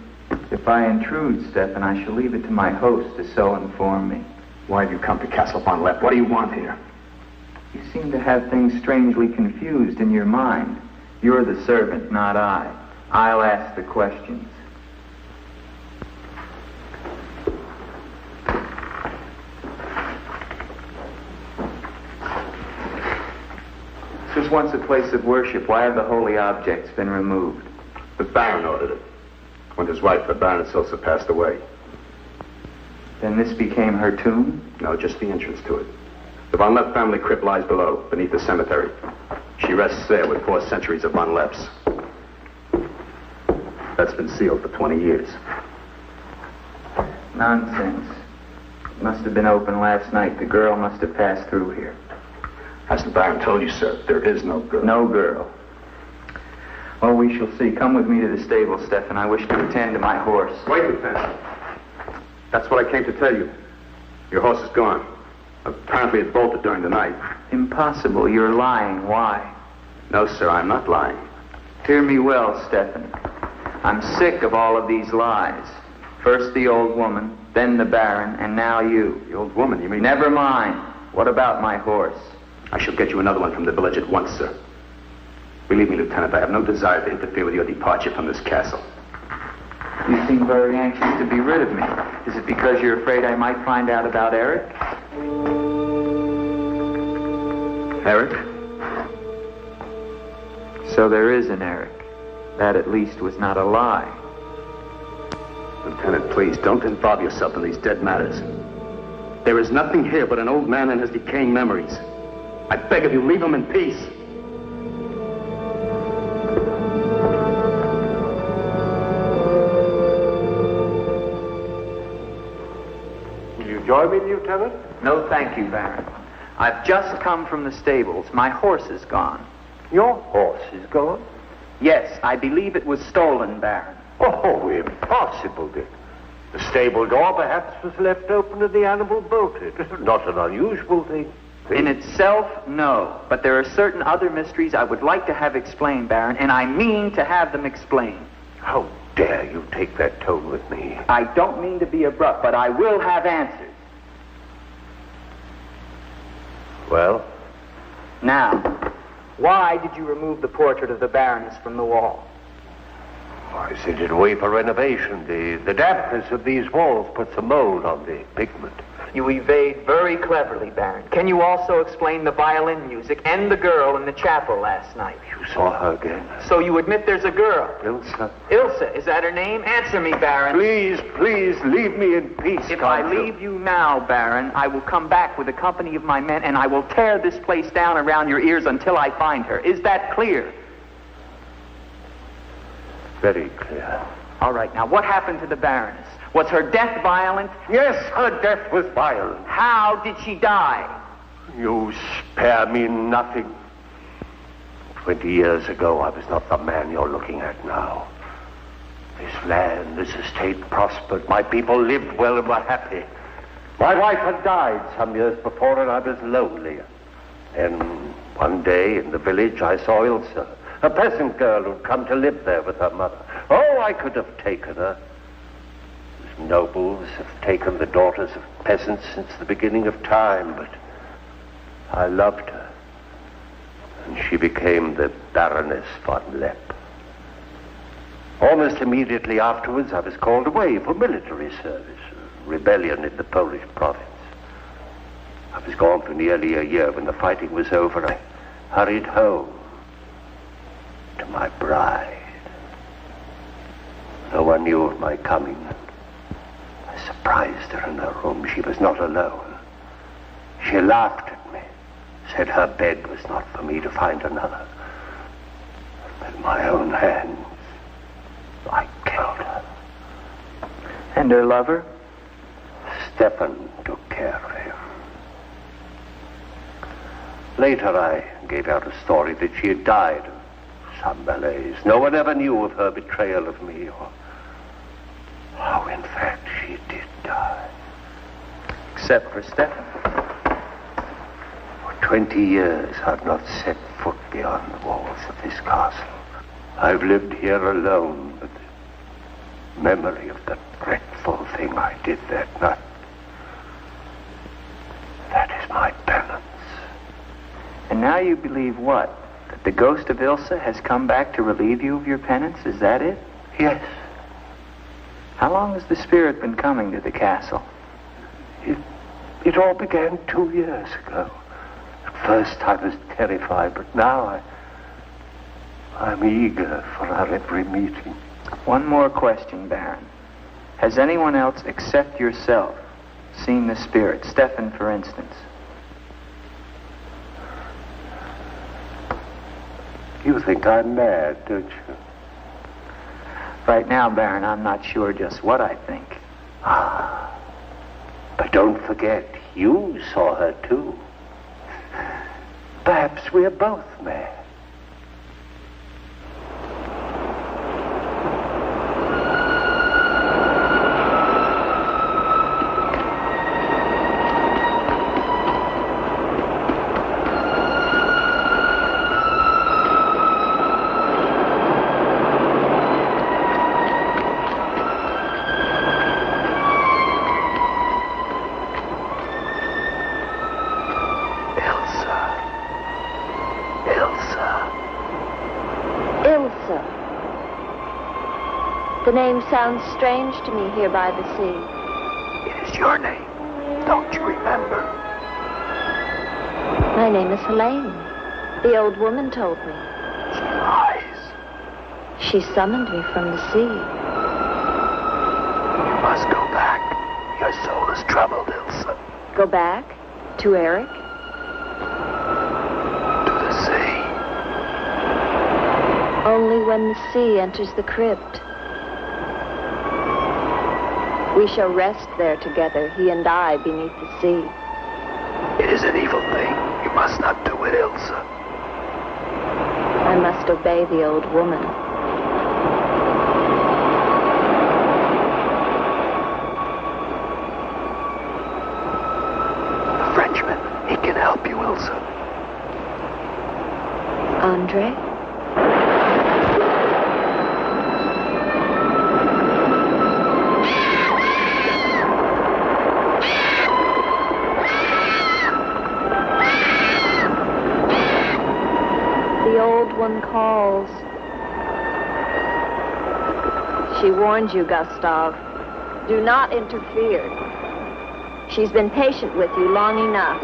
If I intrude, Stefan, I shall leave it to my host to so inform me. Why have you come to Castle Von Lepp? What do you want here? You seem to have things strangely confused in your mind. You're the servant, not I. I'll ask the questions. This was once a place of worship. Why have the holy objects been removed? The Baron ordered it. When his wife, the Baroness Ilsa, passed away. Then this became her tomb? No, just the entrance to it. The Von Lepp family crypt lies below, beneath the cemetery. She rests there with 4 centuries of Von Lepps. That's been sealed for 20 years. Nonsense. It must have been open last night. The girl must have passed through here. As the Baron told you, sir, there is no girl. No girl. Well, we shall see. Come with me to the stable, Stefan. I wish to attend to my horse. Wait, Lieutenant. That's what I came to tell you. Your horse is gone. Apparently it bolted during the night. Impossible. You're lying. Why? No, sir, I'm not lying. Hear me well, Stefan. I'm sick of all of these lies. First the old woman, then the Baron, and now you. The old woman, you mean? Never mind. What about my horse? I shall get you another one from the village at once, sir. Believe me, Lieutenant, I have no desire to interfere with your departure from this castle. You seem very anxious to be rid of me. Is it because you're afraid I might find out about Eric? Eric? So there is an Eric. That at least was not a lie. Lieutenant, please, don't involve yourself in these dead matters. There is nothing here but an old man and his decaying memories. I beg of you, leave him in peace. Will you join me, Lieutenant? No, thank you, Baron. I've just come from the stables. My horse is gone. Your horse is gone? Yes, I believe it was stolen, Baron. Oh, impossible, Dick. The stable door perhaps was left open and the animal bolted. Not an unusual thing. In itself, no. But there are certain other mysteries I would like to have explained, Baron, and I mean to have them explained. How dare you take that tone with me? I don't mean to be abrupt, but I will have answers. Well? Now, why did you remove the portrait of the Baroness from the wall? I sent it away for renovation. The dampness of these walls puts a mold on the pigment. You evade very cleverly, Baron. Can you also explain the violin music and the girl in the chapel last night? You saw her again? So you admit there's a girl? Ilsa. Ilsa, is that her name? Answer me, Baron. Please, please, leave me in peace. If I leave you now, Baron, I will come back with a company of my men and I will tear this place down around your ears until I find her. Is that clear? Very clear. All right, now what happened to the Baroness? Was her death violent? Yes, her death was violent. How did she die? You spare me nothing. 20 years ago, I was not the man you're looking at now. This land, this estate prospered. My people lived well and were happy. My wife had died some years before, and I was lonely. And one day in the village, I saw Ilsa, a peasant girl who'd come to live there with her mother. Oh, I could have taken her. Nobles have taken the daughters of peasants since the beginning of time, but I loved her. And she became the Baroness von Lepp. Almost immediately afterwards, I was called away for military service, a rebellion in the Polish province. I was gone for nearly a year. When the fighting was over, I hurried home to my bride. No one knew of my coming. I surprised her in her room. She was not alone. She laughed at me, said her bed was not for me to find another. With my own hands, I killed her. And her lover? Stefan took care of him. Later, I gave out a story that she had died of some malaise. No one ever knew of her betrayal of me, or how, in fact, she did die. Except for Stefan. For 20 years, I've not set foot beyond the walls of this castle. I've lived here alone, but the memory of the dreadful thing I did that night, that is my penance. And now you believe what? That the ghost of Ilsa has come back to relieve you of your penance? Is that it? Yes. How long has the spirit been coming to the castle? It all began 2 years ago. At first I was terrified, but now I'm eager for our every meeting. One more question, Baron. Has anyone else except yourself seen the spirit? Stefan, for instance. You think I'm mad, don't you? Right now, Baron, I'm not sure just what I think. But don't forget, you saw her too. Perhaps we're both mad. The name sounds strange to me here by the sea. It is your name. Don't you remember? My name is Helene. The old woman told me. She lies. She summoned me from the sea. You must go back. Your soul is troubled, Ilsa. Go back? To Eric? To the sea. Only when the sea enters the crypt. We shall rest there together, he and I, beneath the sea. It is an evil thing. You must not do it, Ilsa. I must obey the old woman. The Frenchman, he can help you, Ilsa. Andre? One calls. She warned you, Gustav. Do not interfere. She's been patient with you long enough,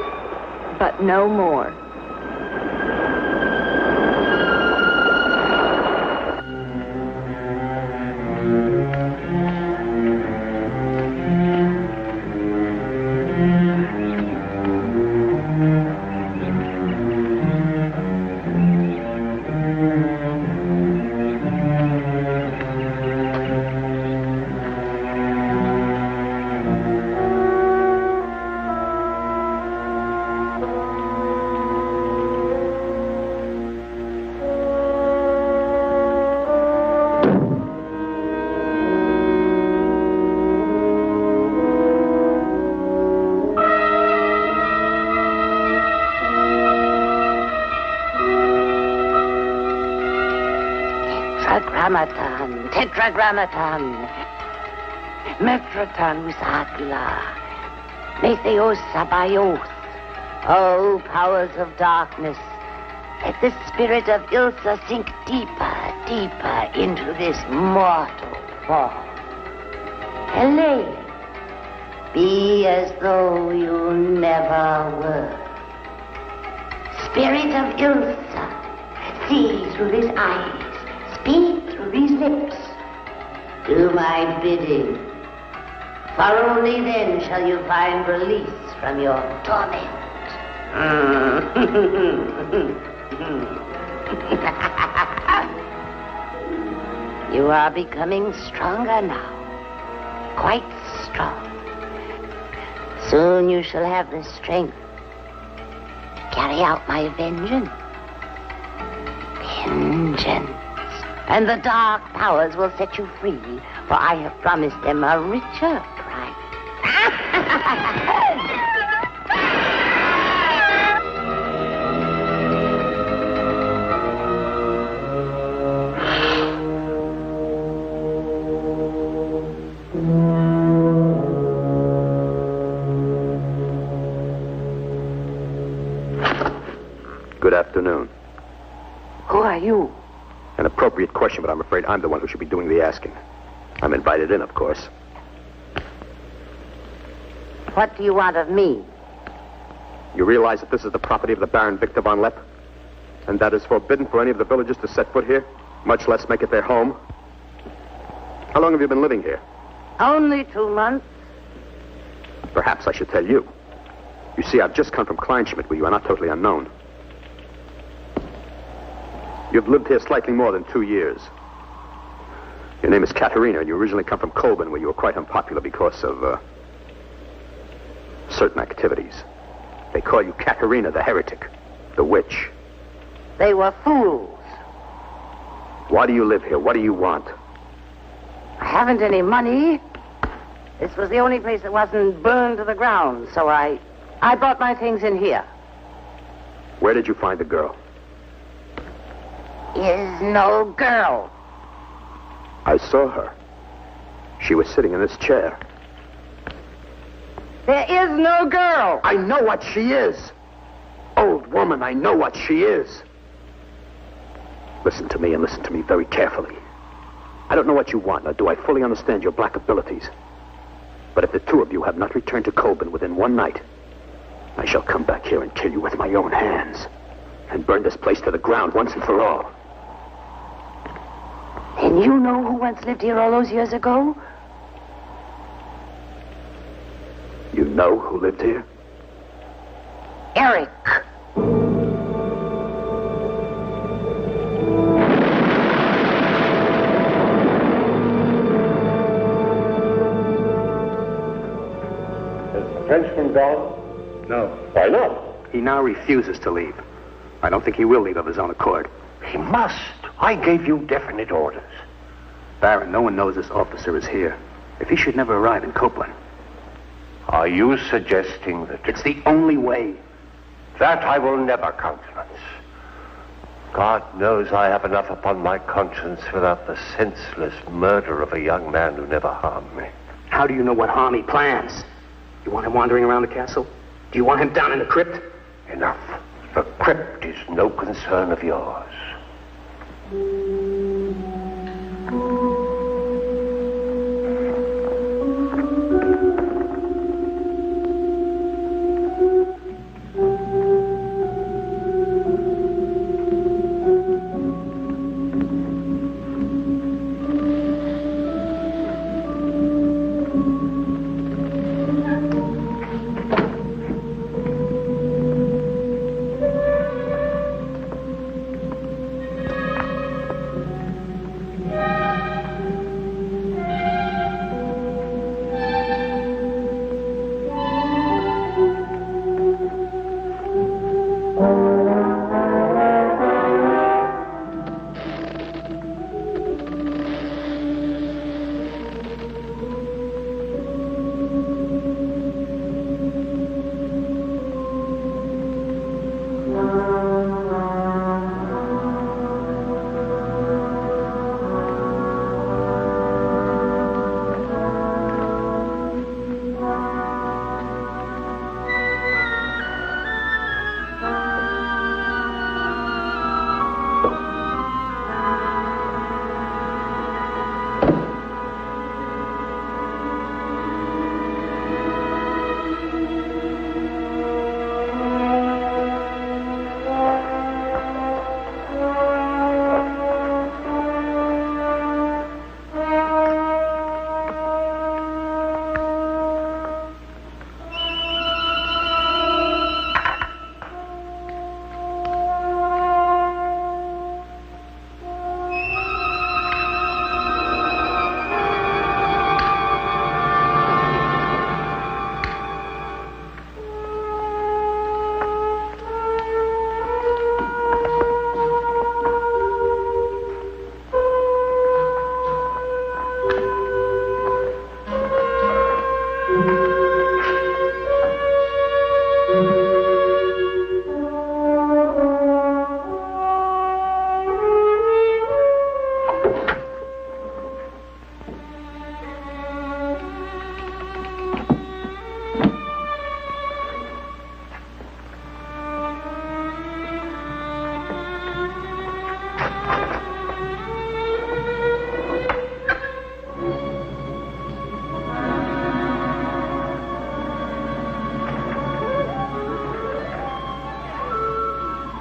but no more. Tetragrammaton, Metroton Usatla, Metheos Sabayoth, O powers of darkness, let the spirit of Ilsa sink deeper, deeper into this mortal form. Elaine, be as though you never were. Spirit of Ilsa, see through these eyes, speak through these lips. Do my bidding, for only then shall you find release from your torment. You are becoming stronger now, quite strong. Soon you shall have the strength to carry out my vengeance. Vengeance. And the dark powers will set you free, for I have promised them a richer price. Good afternoon. Who are you? An appropriate question, but I'm afraid I'm the one who should be doing the asking. I'm invited in, of course. What do you want of me? You realize that this is the property of the Baron Victor von Lepp? And that is forbidden for any of the villagers to set foot here, much less make it their home? How long have you been living here? Only 2 months. Perhaps I should tell you. You see, I've just come from Kleinschmidt, where you are not totally unknown. You've lived here slightly more than 2 years. Your name is Katerina, and you originally come from Colburn, where you were quite unpopular because of, certain activities. They call you Katerina the Heretic, the Witch. They were fools. Why do you live here? What do you want? I haven't any money. This was the only place that wasn't burned to the ground, so I brought my things in here. Where did you find the girl? Is no girl. I saw her. She was sitting in this chair. There is no girl. I know what she is. Old woman, I know what she is. Listen to me, and listen to me very carefully. I don't know what you want, nor do I fully understand your black abilities. But if the two of you have not returned to Colburn within one night, I shall come back here and kill you with my own hands, and burn this place to the ground once and for all. And you know who once lived here all those years ago? You know who lived here? Eric. Is the Frenchman gone? No. Why not? He now refuses to leave. I don't think he will leave of his own accord. He must. I gave you definite orders. Baron, no one knows this officer is here. If he should never arrive in Copeland. Are you suggesting that... It's the only way. That I will never countenance. God knows I have enough upon my conscience without the senseless murder of a young man who never harmed me. How do you know what harm he plans? You want him wandering around the castle? Do you want him down in the crypt? Enough. The crypt is no concern of yours.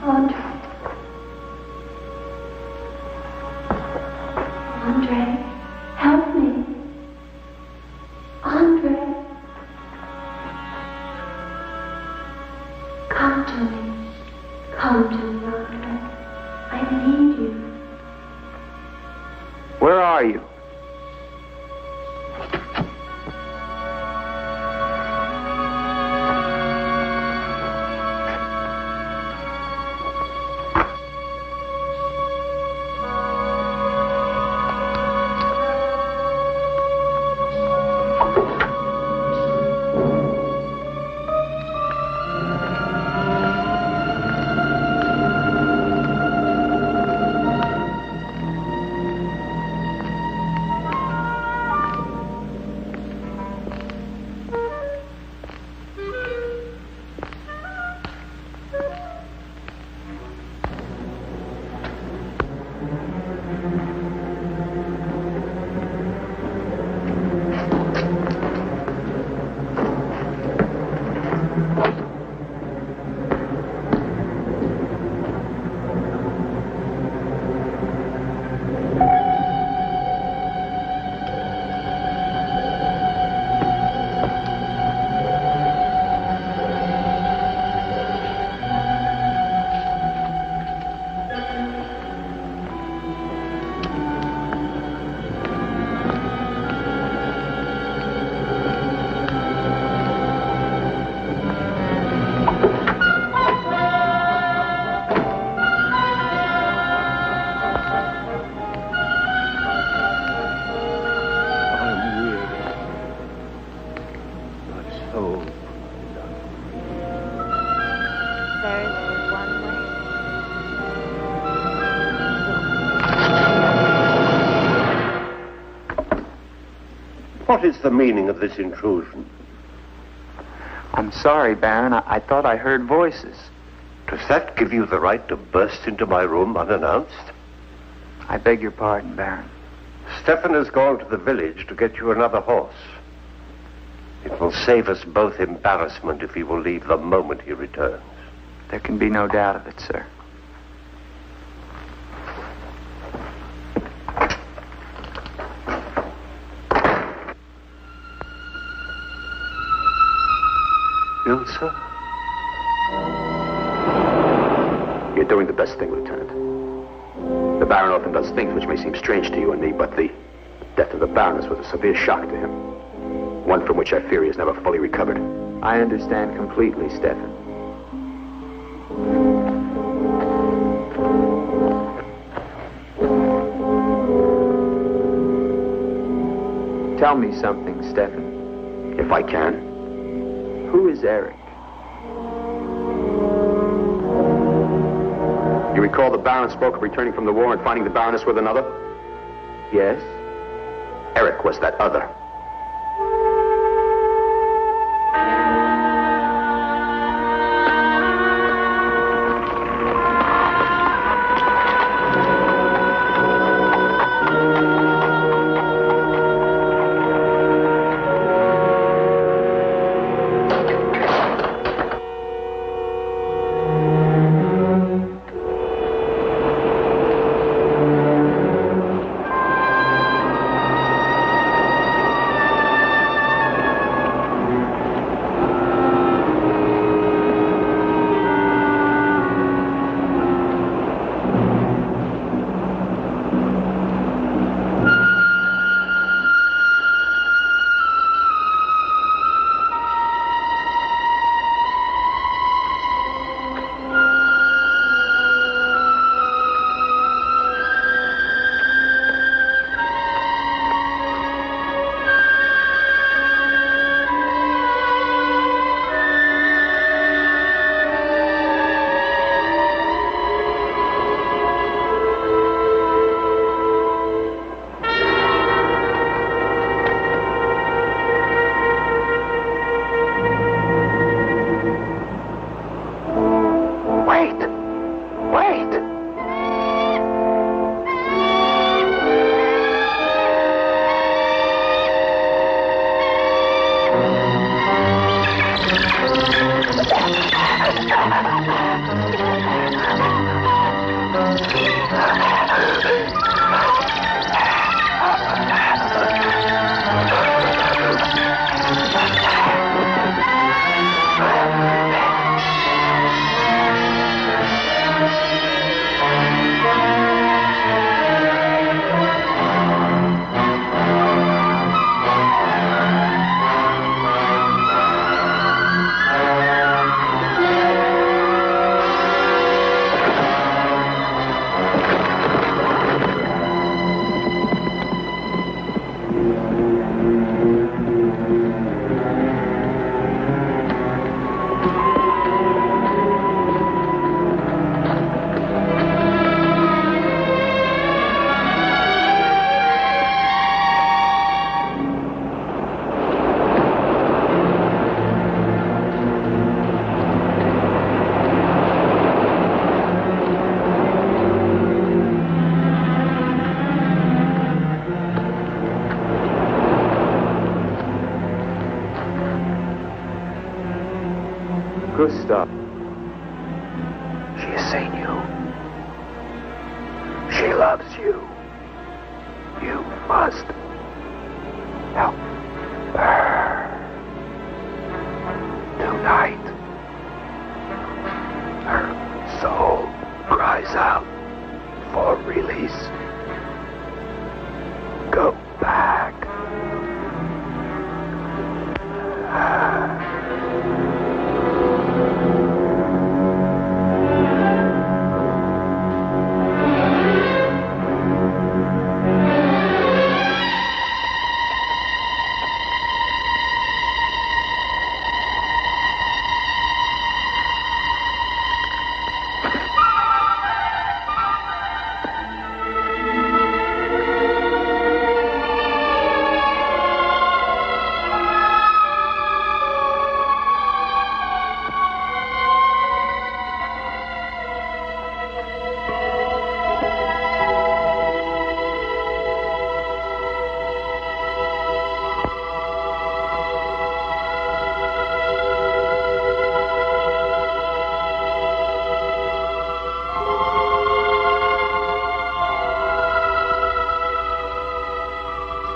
Andre. Andre, help me. Andre. Come to me. Come to me, Andre. I need you. Where are you? What is the meaning of this intrusion? I'm sorry, Baron. I thought I heard voices. Does that give you the right to burst into my room unannounced? I beg your pardon, Baron. Stefan has gone to the village to get you another horse. It will save us both embarrassment if he will leave the moment he returns. There can be no doubt of it, sir. Ilsa? You're doing the best thing, Lieutenant. The Baron often does things which may seem strange to you and me, but the death of the Baroness was a severe shock to him. One from which I fear he has never fully recovered. I understand completely, Stefan. Tell me something, Stefan. If I can. Who is Eric? You recall the Baron spoke of returning from the war and finding the Baroness with another? Yes. Eric was that other. Gustav. She has seen you. She loves you. You must help her. Tonight, her soul cries out for release. Go back.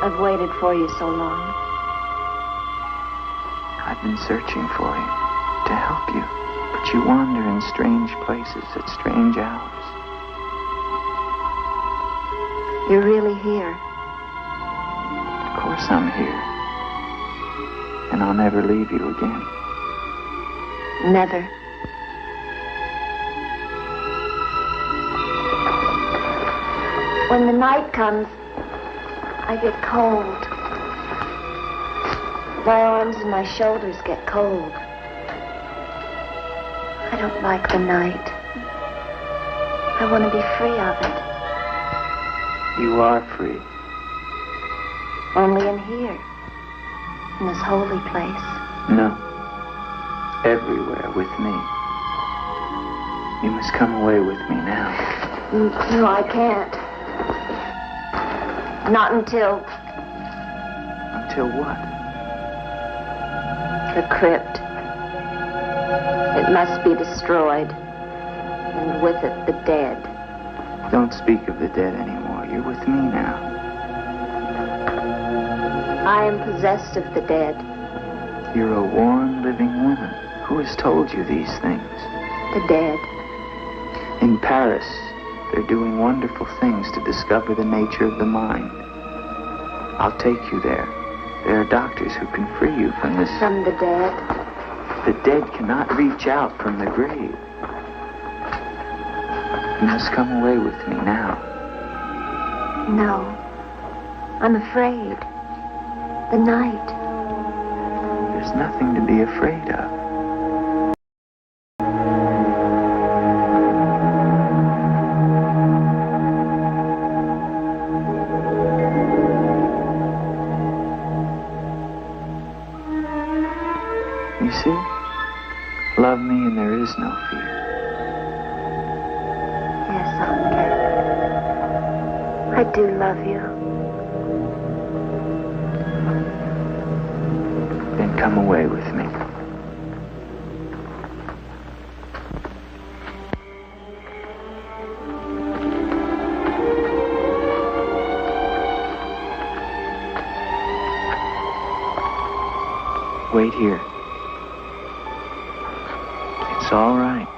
I've waited for you so long. I've been searching for you, to help you, but you wander in strange places at strange hours. You're really here. Of course I'm here. And I'll never leave you again. Never. When the night comes, I get cold. My arms and my shoulders get cold. I don't like the night. I want to be free of it. You are free. Only in here. In this holy place. No. Everywhere with me. You must come away with me now. No, I can't. Not until... Until what? The crypt. It must be destroyed. And with it, the dead. Don't speak of the dead anymore. You're with me now. I am possessed of the dead. You're a warm, living woman. Who has told you these things? The dead. In Paris, they're doing wonderful things to discover the nature of the mind. I'll take you there. There are doctors who can free you from this... From the dead? The dead cannot reach out from the grave. You must come away with me now. No. I'm afraid. The night. There's nothing to be afraid of. You see? Love me and there is no fear. Yes, Uncle. I do love you. Then come away with me. wait here. It's all right.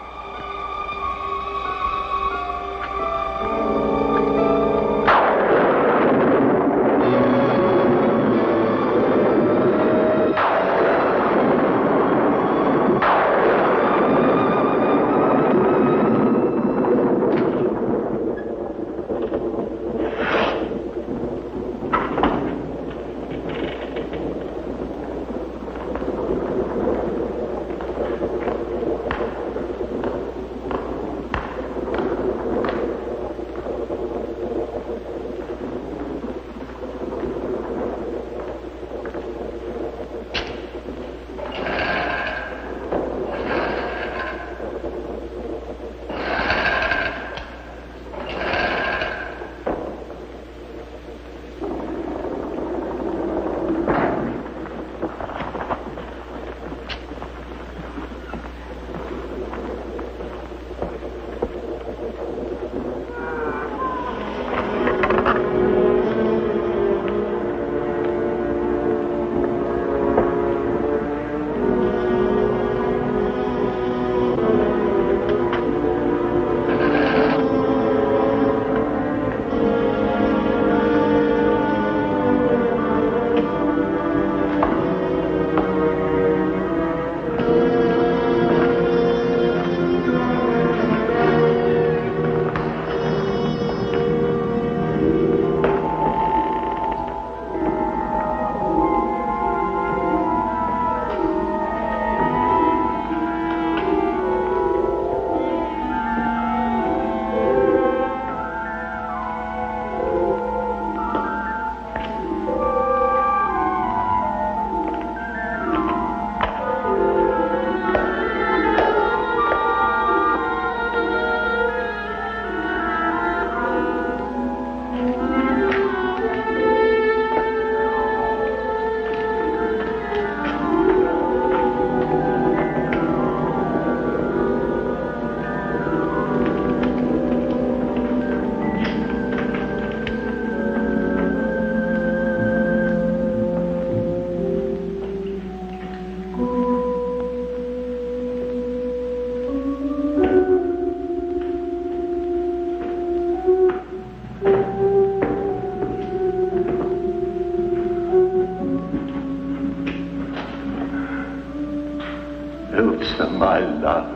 Elsa, my love,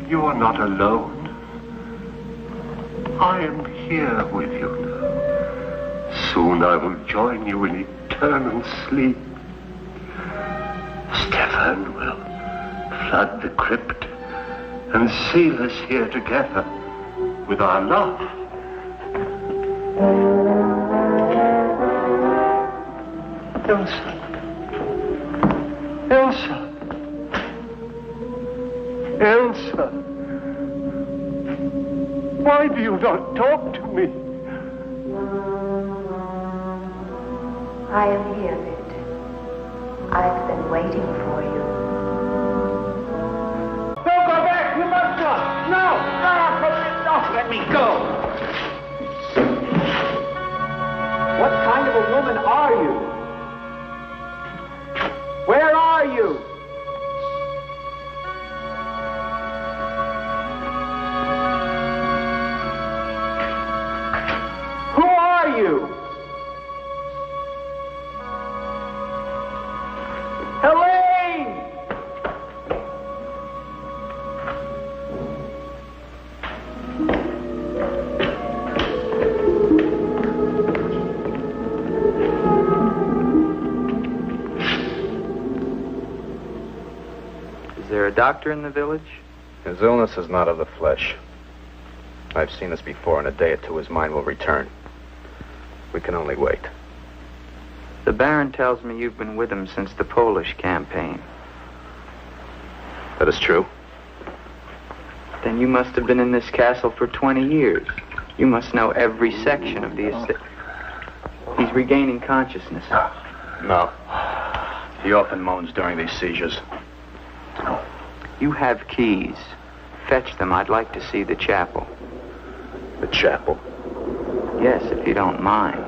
you are not alone. I am here with you now. Soon I will join you in eternal sleep. Stefan will flood the crypt and seal us here together with our love. Elsa. Elsa. Elsa. Why do you not talk to me? I am here, Victor. I've been waiting for you. Don't go back! You must not! No! No! Let me go! What kind of a woman are you? Where are you? Who are you? Helene! Is there a doctor in the village? His illness is not of the flesh. I've seen this before. In a day or two, his mind will return. We can only wait. The Baron tells me you've been with him since the Polish campaign. That is true. Then you must have been in this castle for 20 years. You must know every section of the estate. He's regaining consciousness. No. He often moans during these seizures. You have keys. Fetch them. I'd like to see the chapel. The chapel? Yes, if you don't mind.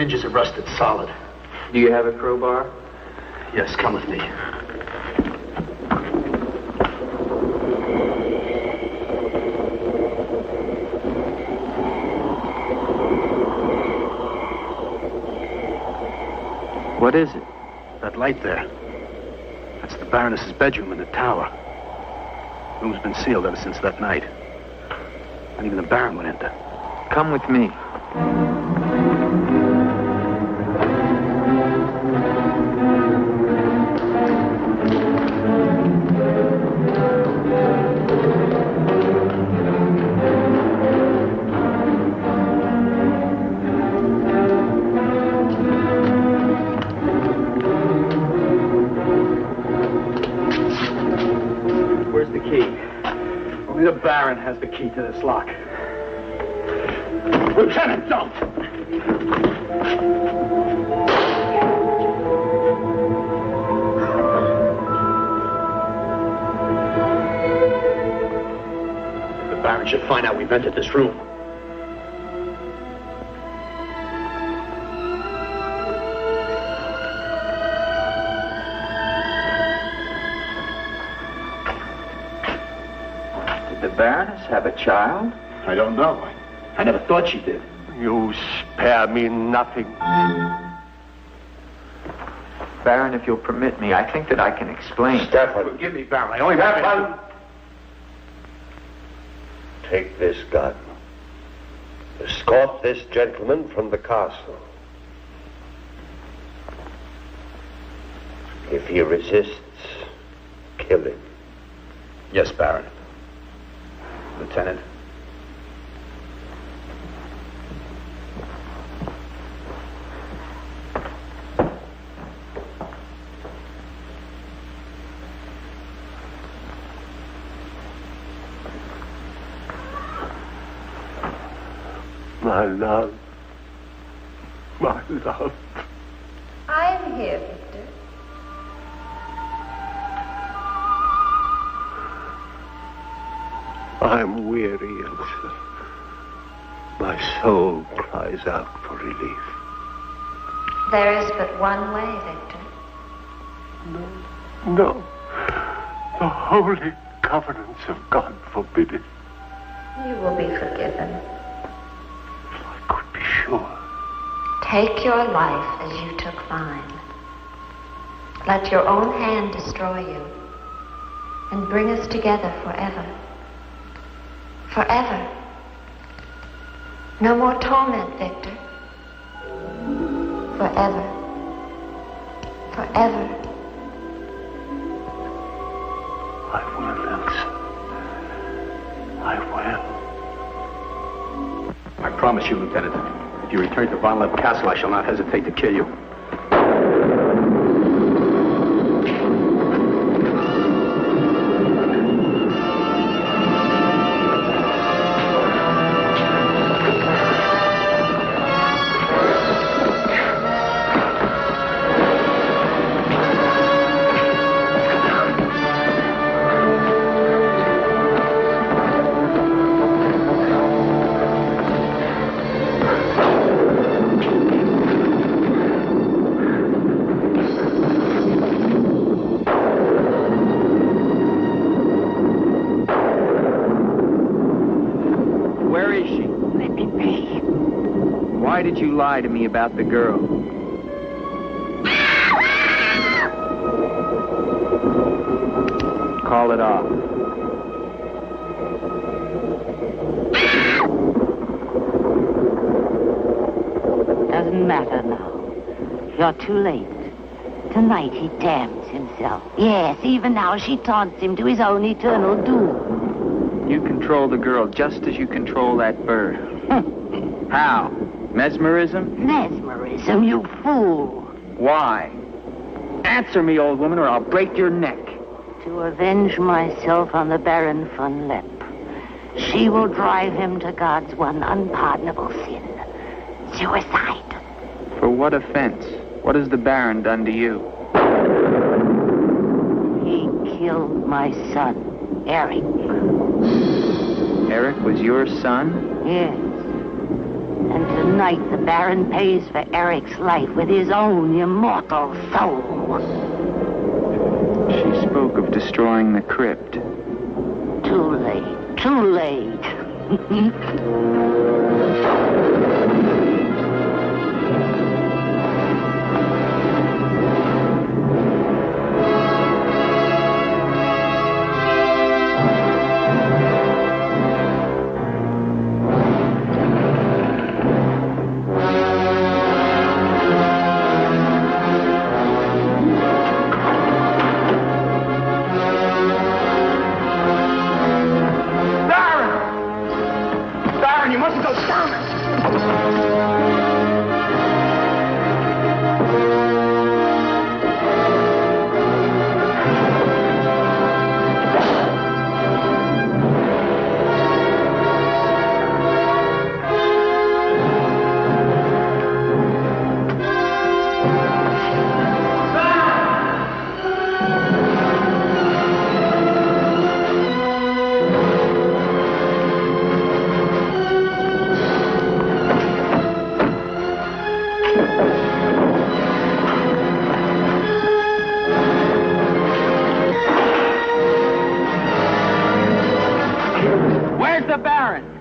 hinges are rusted solid. Do you have a crowbar? Yes, come with me. What is it? That light there. That's the Baroness's bedroom in the tower. Room's been sealed ever since that night. Not even the Baron went enter. Come with me. Where's the key? Only the Baron has the key to this lock. Lieutenant, don't! The Baron should find out we've entered this room. Did the Baroness have a child? I don't know. I never thought she did. You spare me nothing. Baron, if you'll permit me, I think that I can explain. Stefan. Forgive me, Baron. I only have Stefan. Take this gun. Escort this gentleman from the castle. If he resists, kill him. Yes, Baron. Lieutenant. My love. My love. I'm here, Victor. I'm weary, Elsa. My soul cries out for relief. There is but one way, Victor. No. The holy covenants of God forbid it. You will be forgiven. Be sure. Take your life as you took mine. Let your own hand destroy you and bring us together forever. Forever. No more torment, Victor. Forever. Forever. I will, Elsa. I will. I promise you, Lieutenant, if you return to Von Lepp Castle, I shall not hesitate to kill you. Why did you lie to me about the girl? Call it off. Doesn't matter now. You're too late. Tonight he damns himself. Yes, even now she taunts him to his own eternal doom. You control the girl just as you control that bird. How? Mesmerism? Mesmerism, you fool. Why? Answer me, old woman, or I'll break your neck. To avenge myself on the Baron von Lepp. She will drive him to God's one unpardonable sin. Suicide. For what offense? What has the Baron done to you? He killed my son, Eric. Eric was your son? Yes. And tonight the Baron pays for Eric's life with his own immortal soul. She spoke of destroying the crypt. Too late. Too late.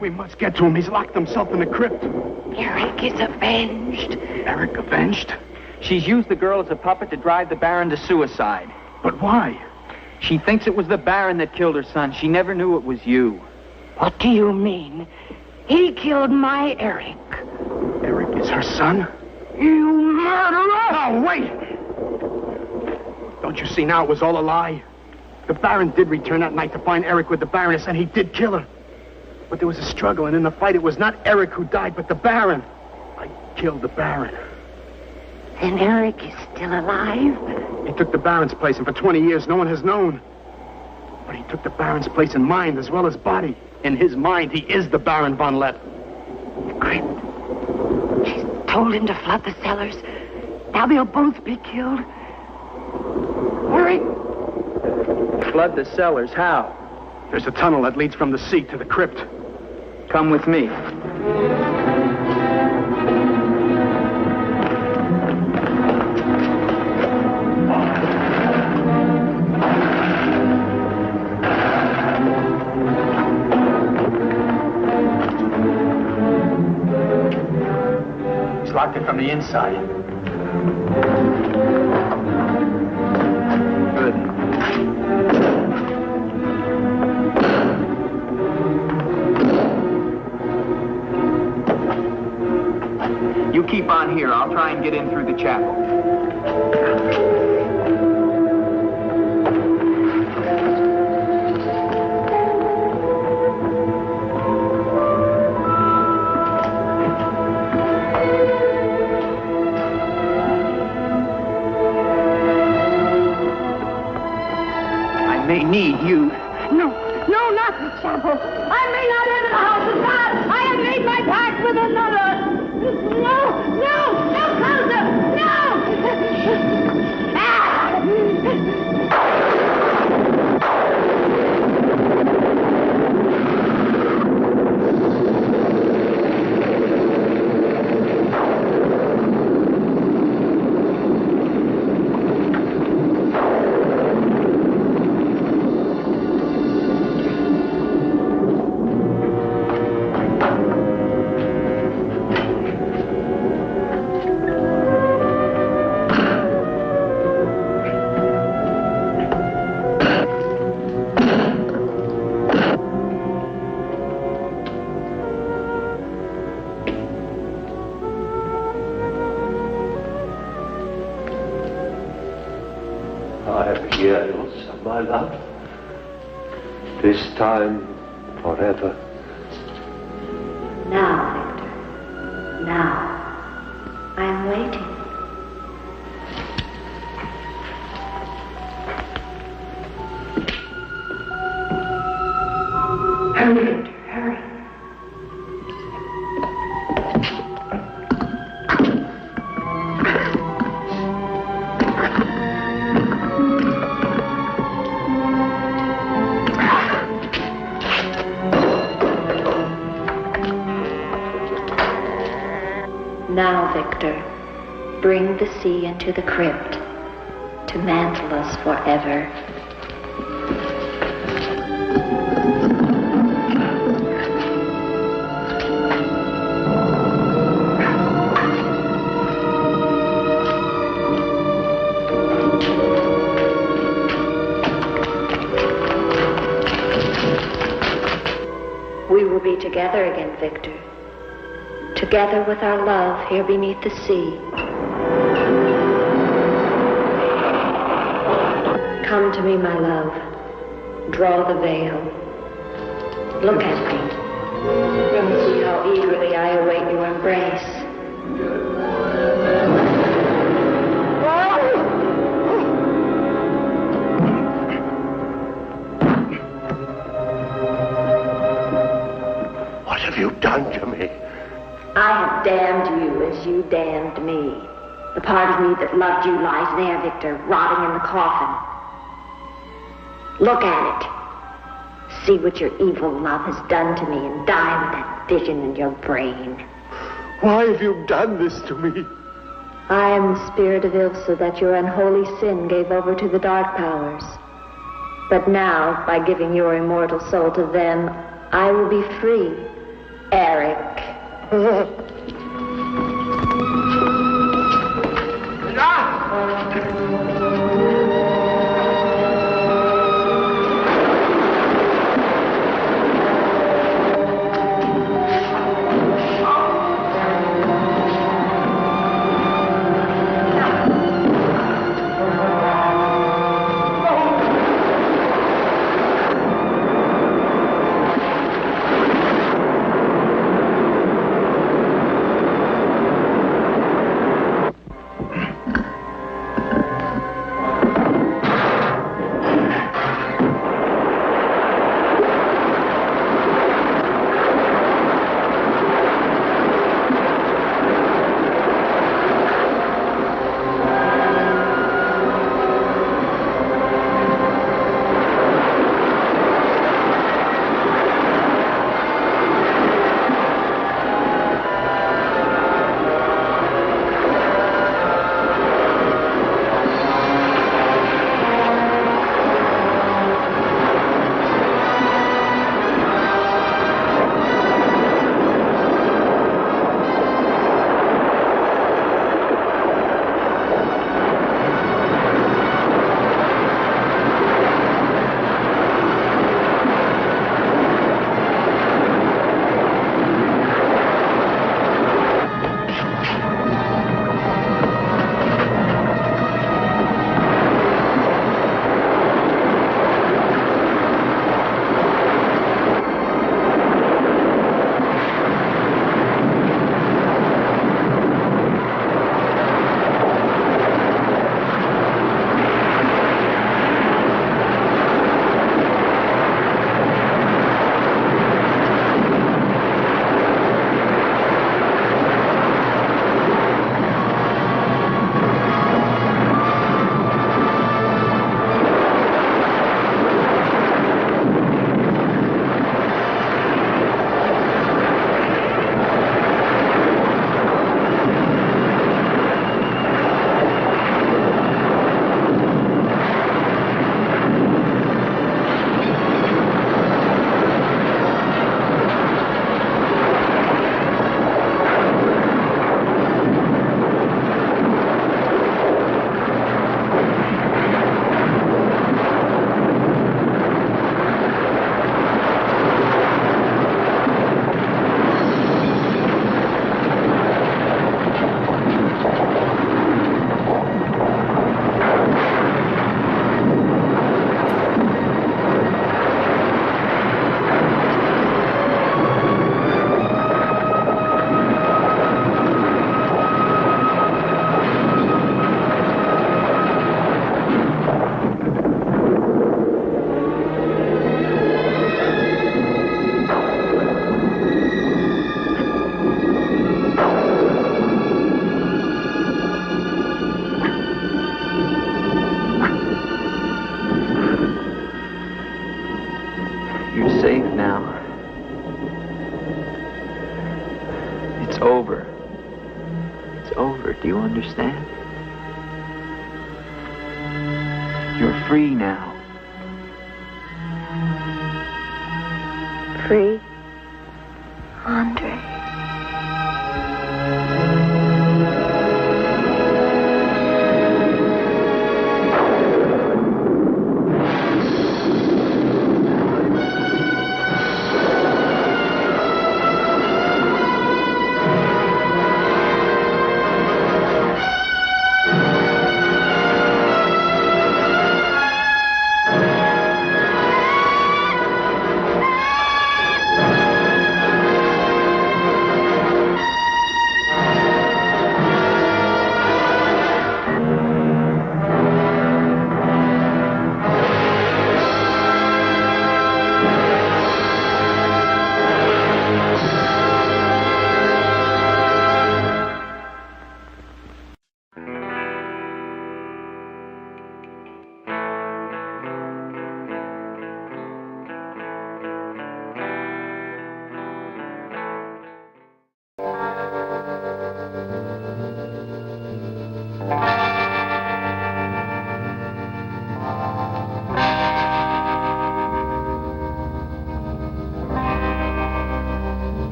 We must get to him. He's locked himself in the crypt. Eric is avenged. Eric avenged? She's used the girl as a puppet to drive the Baron to suicide. But why? She thinks it was the Baron that killed her son. She never knew it was you. What do you mean? He killed my Eric. Eric is her son? You murderer! No, wait! Don't you see now it was all a lie? The Baron did return that night to find Eric with the Baroness, and he did kill her. But there was a struggle, and in the fight, it was not Eric who died, but the Baron. I killed the Baron. Then Eric is still alive? He took the Baron's place, and for 20 years, no one has known. But he took the Baron's place in mind as well as body. In his mind, he is the Baron von Lepp. The crypt. She's told him to flood the cellars. Now they'll both be killed. Eric! Flood the cellars? How? There's a tunnel that leads from the sea to the crypt. Come with me. He's locked it from the inside. Good. You keep on here. I'll try and get in through the chapel. I may need you. No, not the chapel. I may not enter the house of God. I have made my pact with another. No closer! No! Years of my love, this time forever. Now, Victor. Now. I'm waiting. Hurry, Victor, hurry. Now, Victor, bring the sea into the crypt to mantle us forever. We will be together again, Victor. Together with our love here beneath the sea. Come to me, my love. Draw the veil. Look at me. And see how eagerly I await your embrace. What have you done to me? I have damned you as you damned me. The part of me that loved you lies there, Victor, rotting in the coffin. Look at it. See what your evil love has done to me and die with that vision in your brain. Why have you done this to me? I am the spirit of Ilsa that your unholy sin gave over to the dark powers. But now, by giving your immortal soul to them, I will be free, Eric. forever. Do you understand? You're free now. Free? Andre.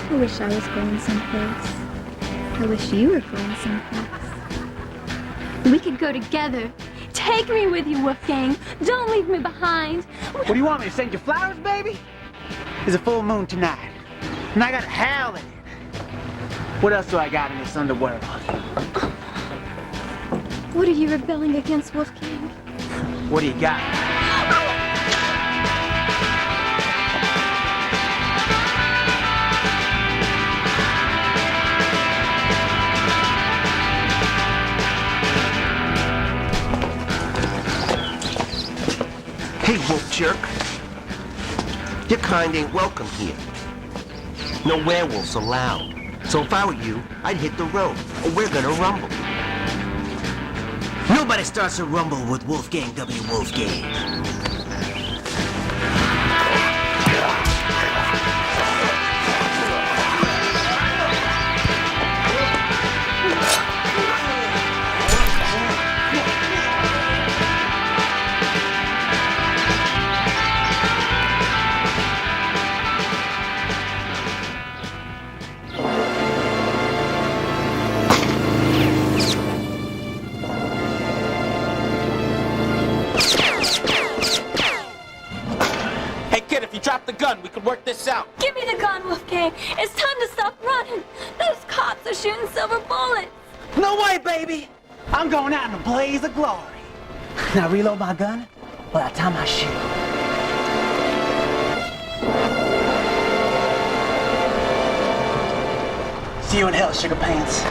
I wish I was going someplace. I wish you were going someplace. We could go together. Take me with you, Wolfgang. Don't leave me behind. What do you want me to send you flowers, baby? There's a full moon tonight, and I got a howl in it. What else do I got in this underworld? What are you rebelling against, Wolfgang? What do you got? Hey, wolf jerk. Your kind ain't welcome here. No werewolves allowed. So if I were you, I'd hit the road, or we're gonna rumble. Nobody starts a rumble with Wolfgang W. Wolfgang. Drop the gun. We could work this out. Give me the gun, Wolfgang. It's time to stop running. Those cops are shooting silver bullets. No way, baby. I'm going out in a blaze of glory. Now reload my gun while I tie my shoe. See you in hell, sugar pants.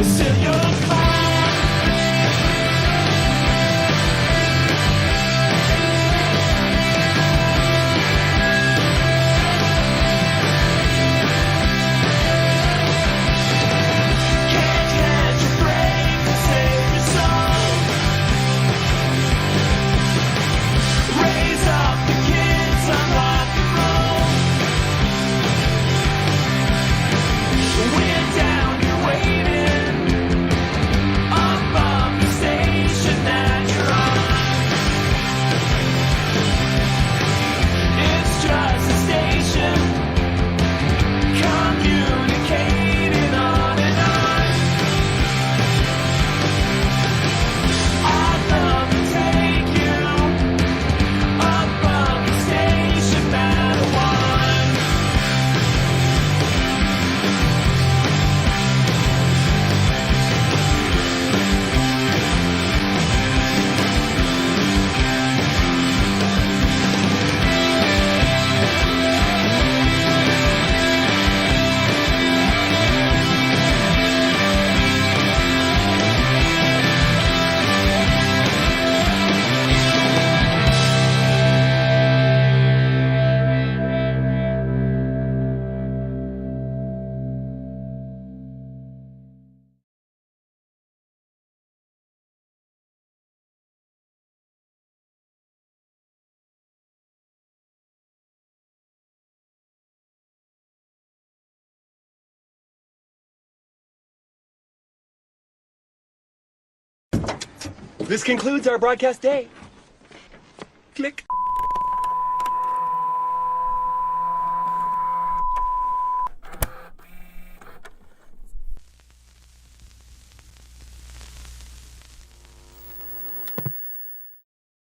Still you're fine. Can't catch a break to save your soul. Raise up the kids on rock and roll. We're down here waiting above the station that you're on. It's just a station communicating on and on. I'd love to take you above the station that I want. This concludes our broadcast day. Click.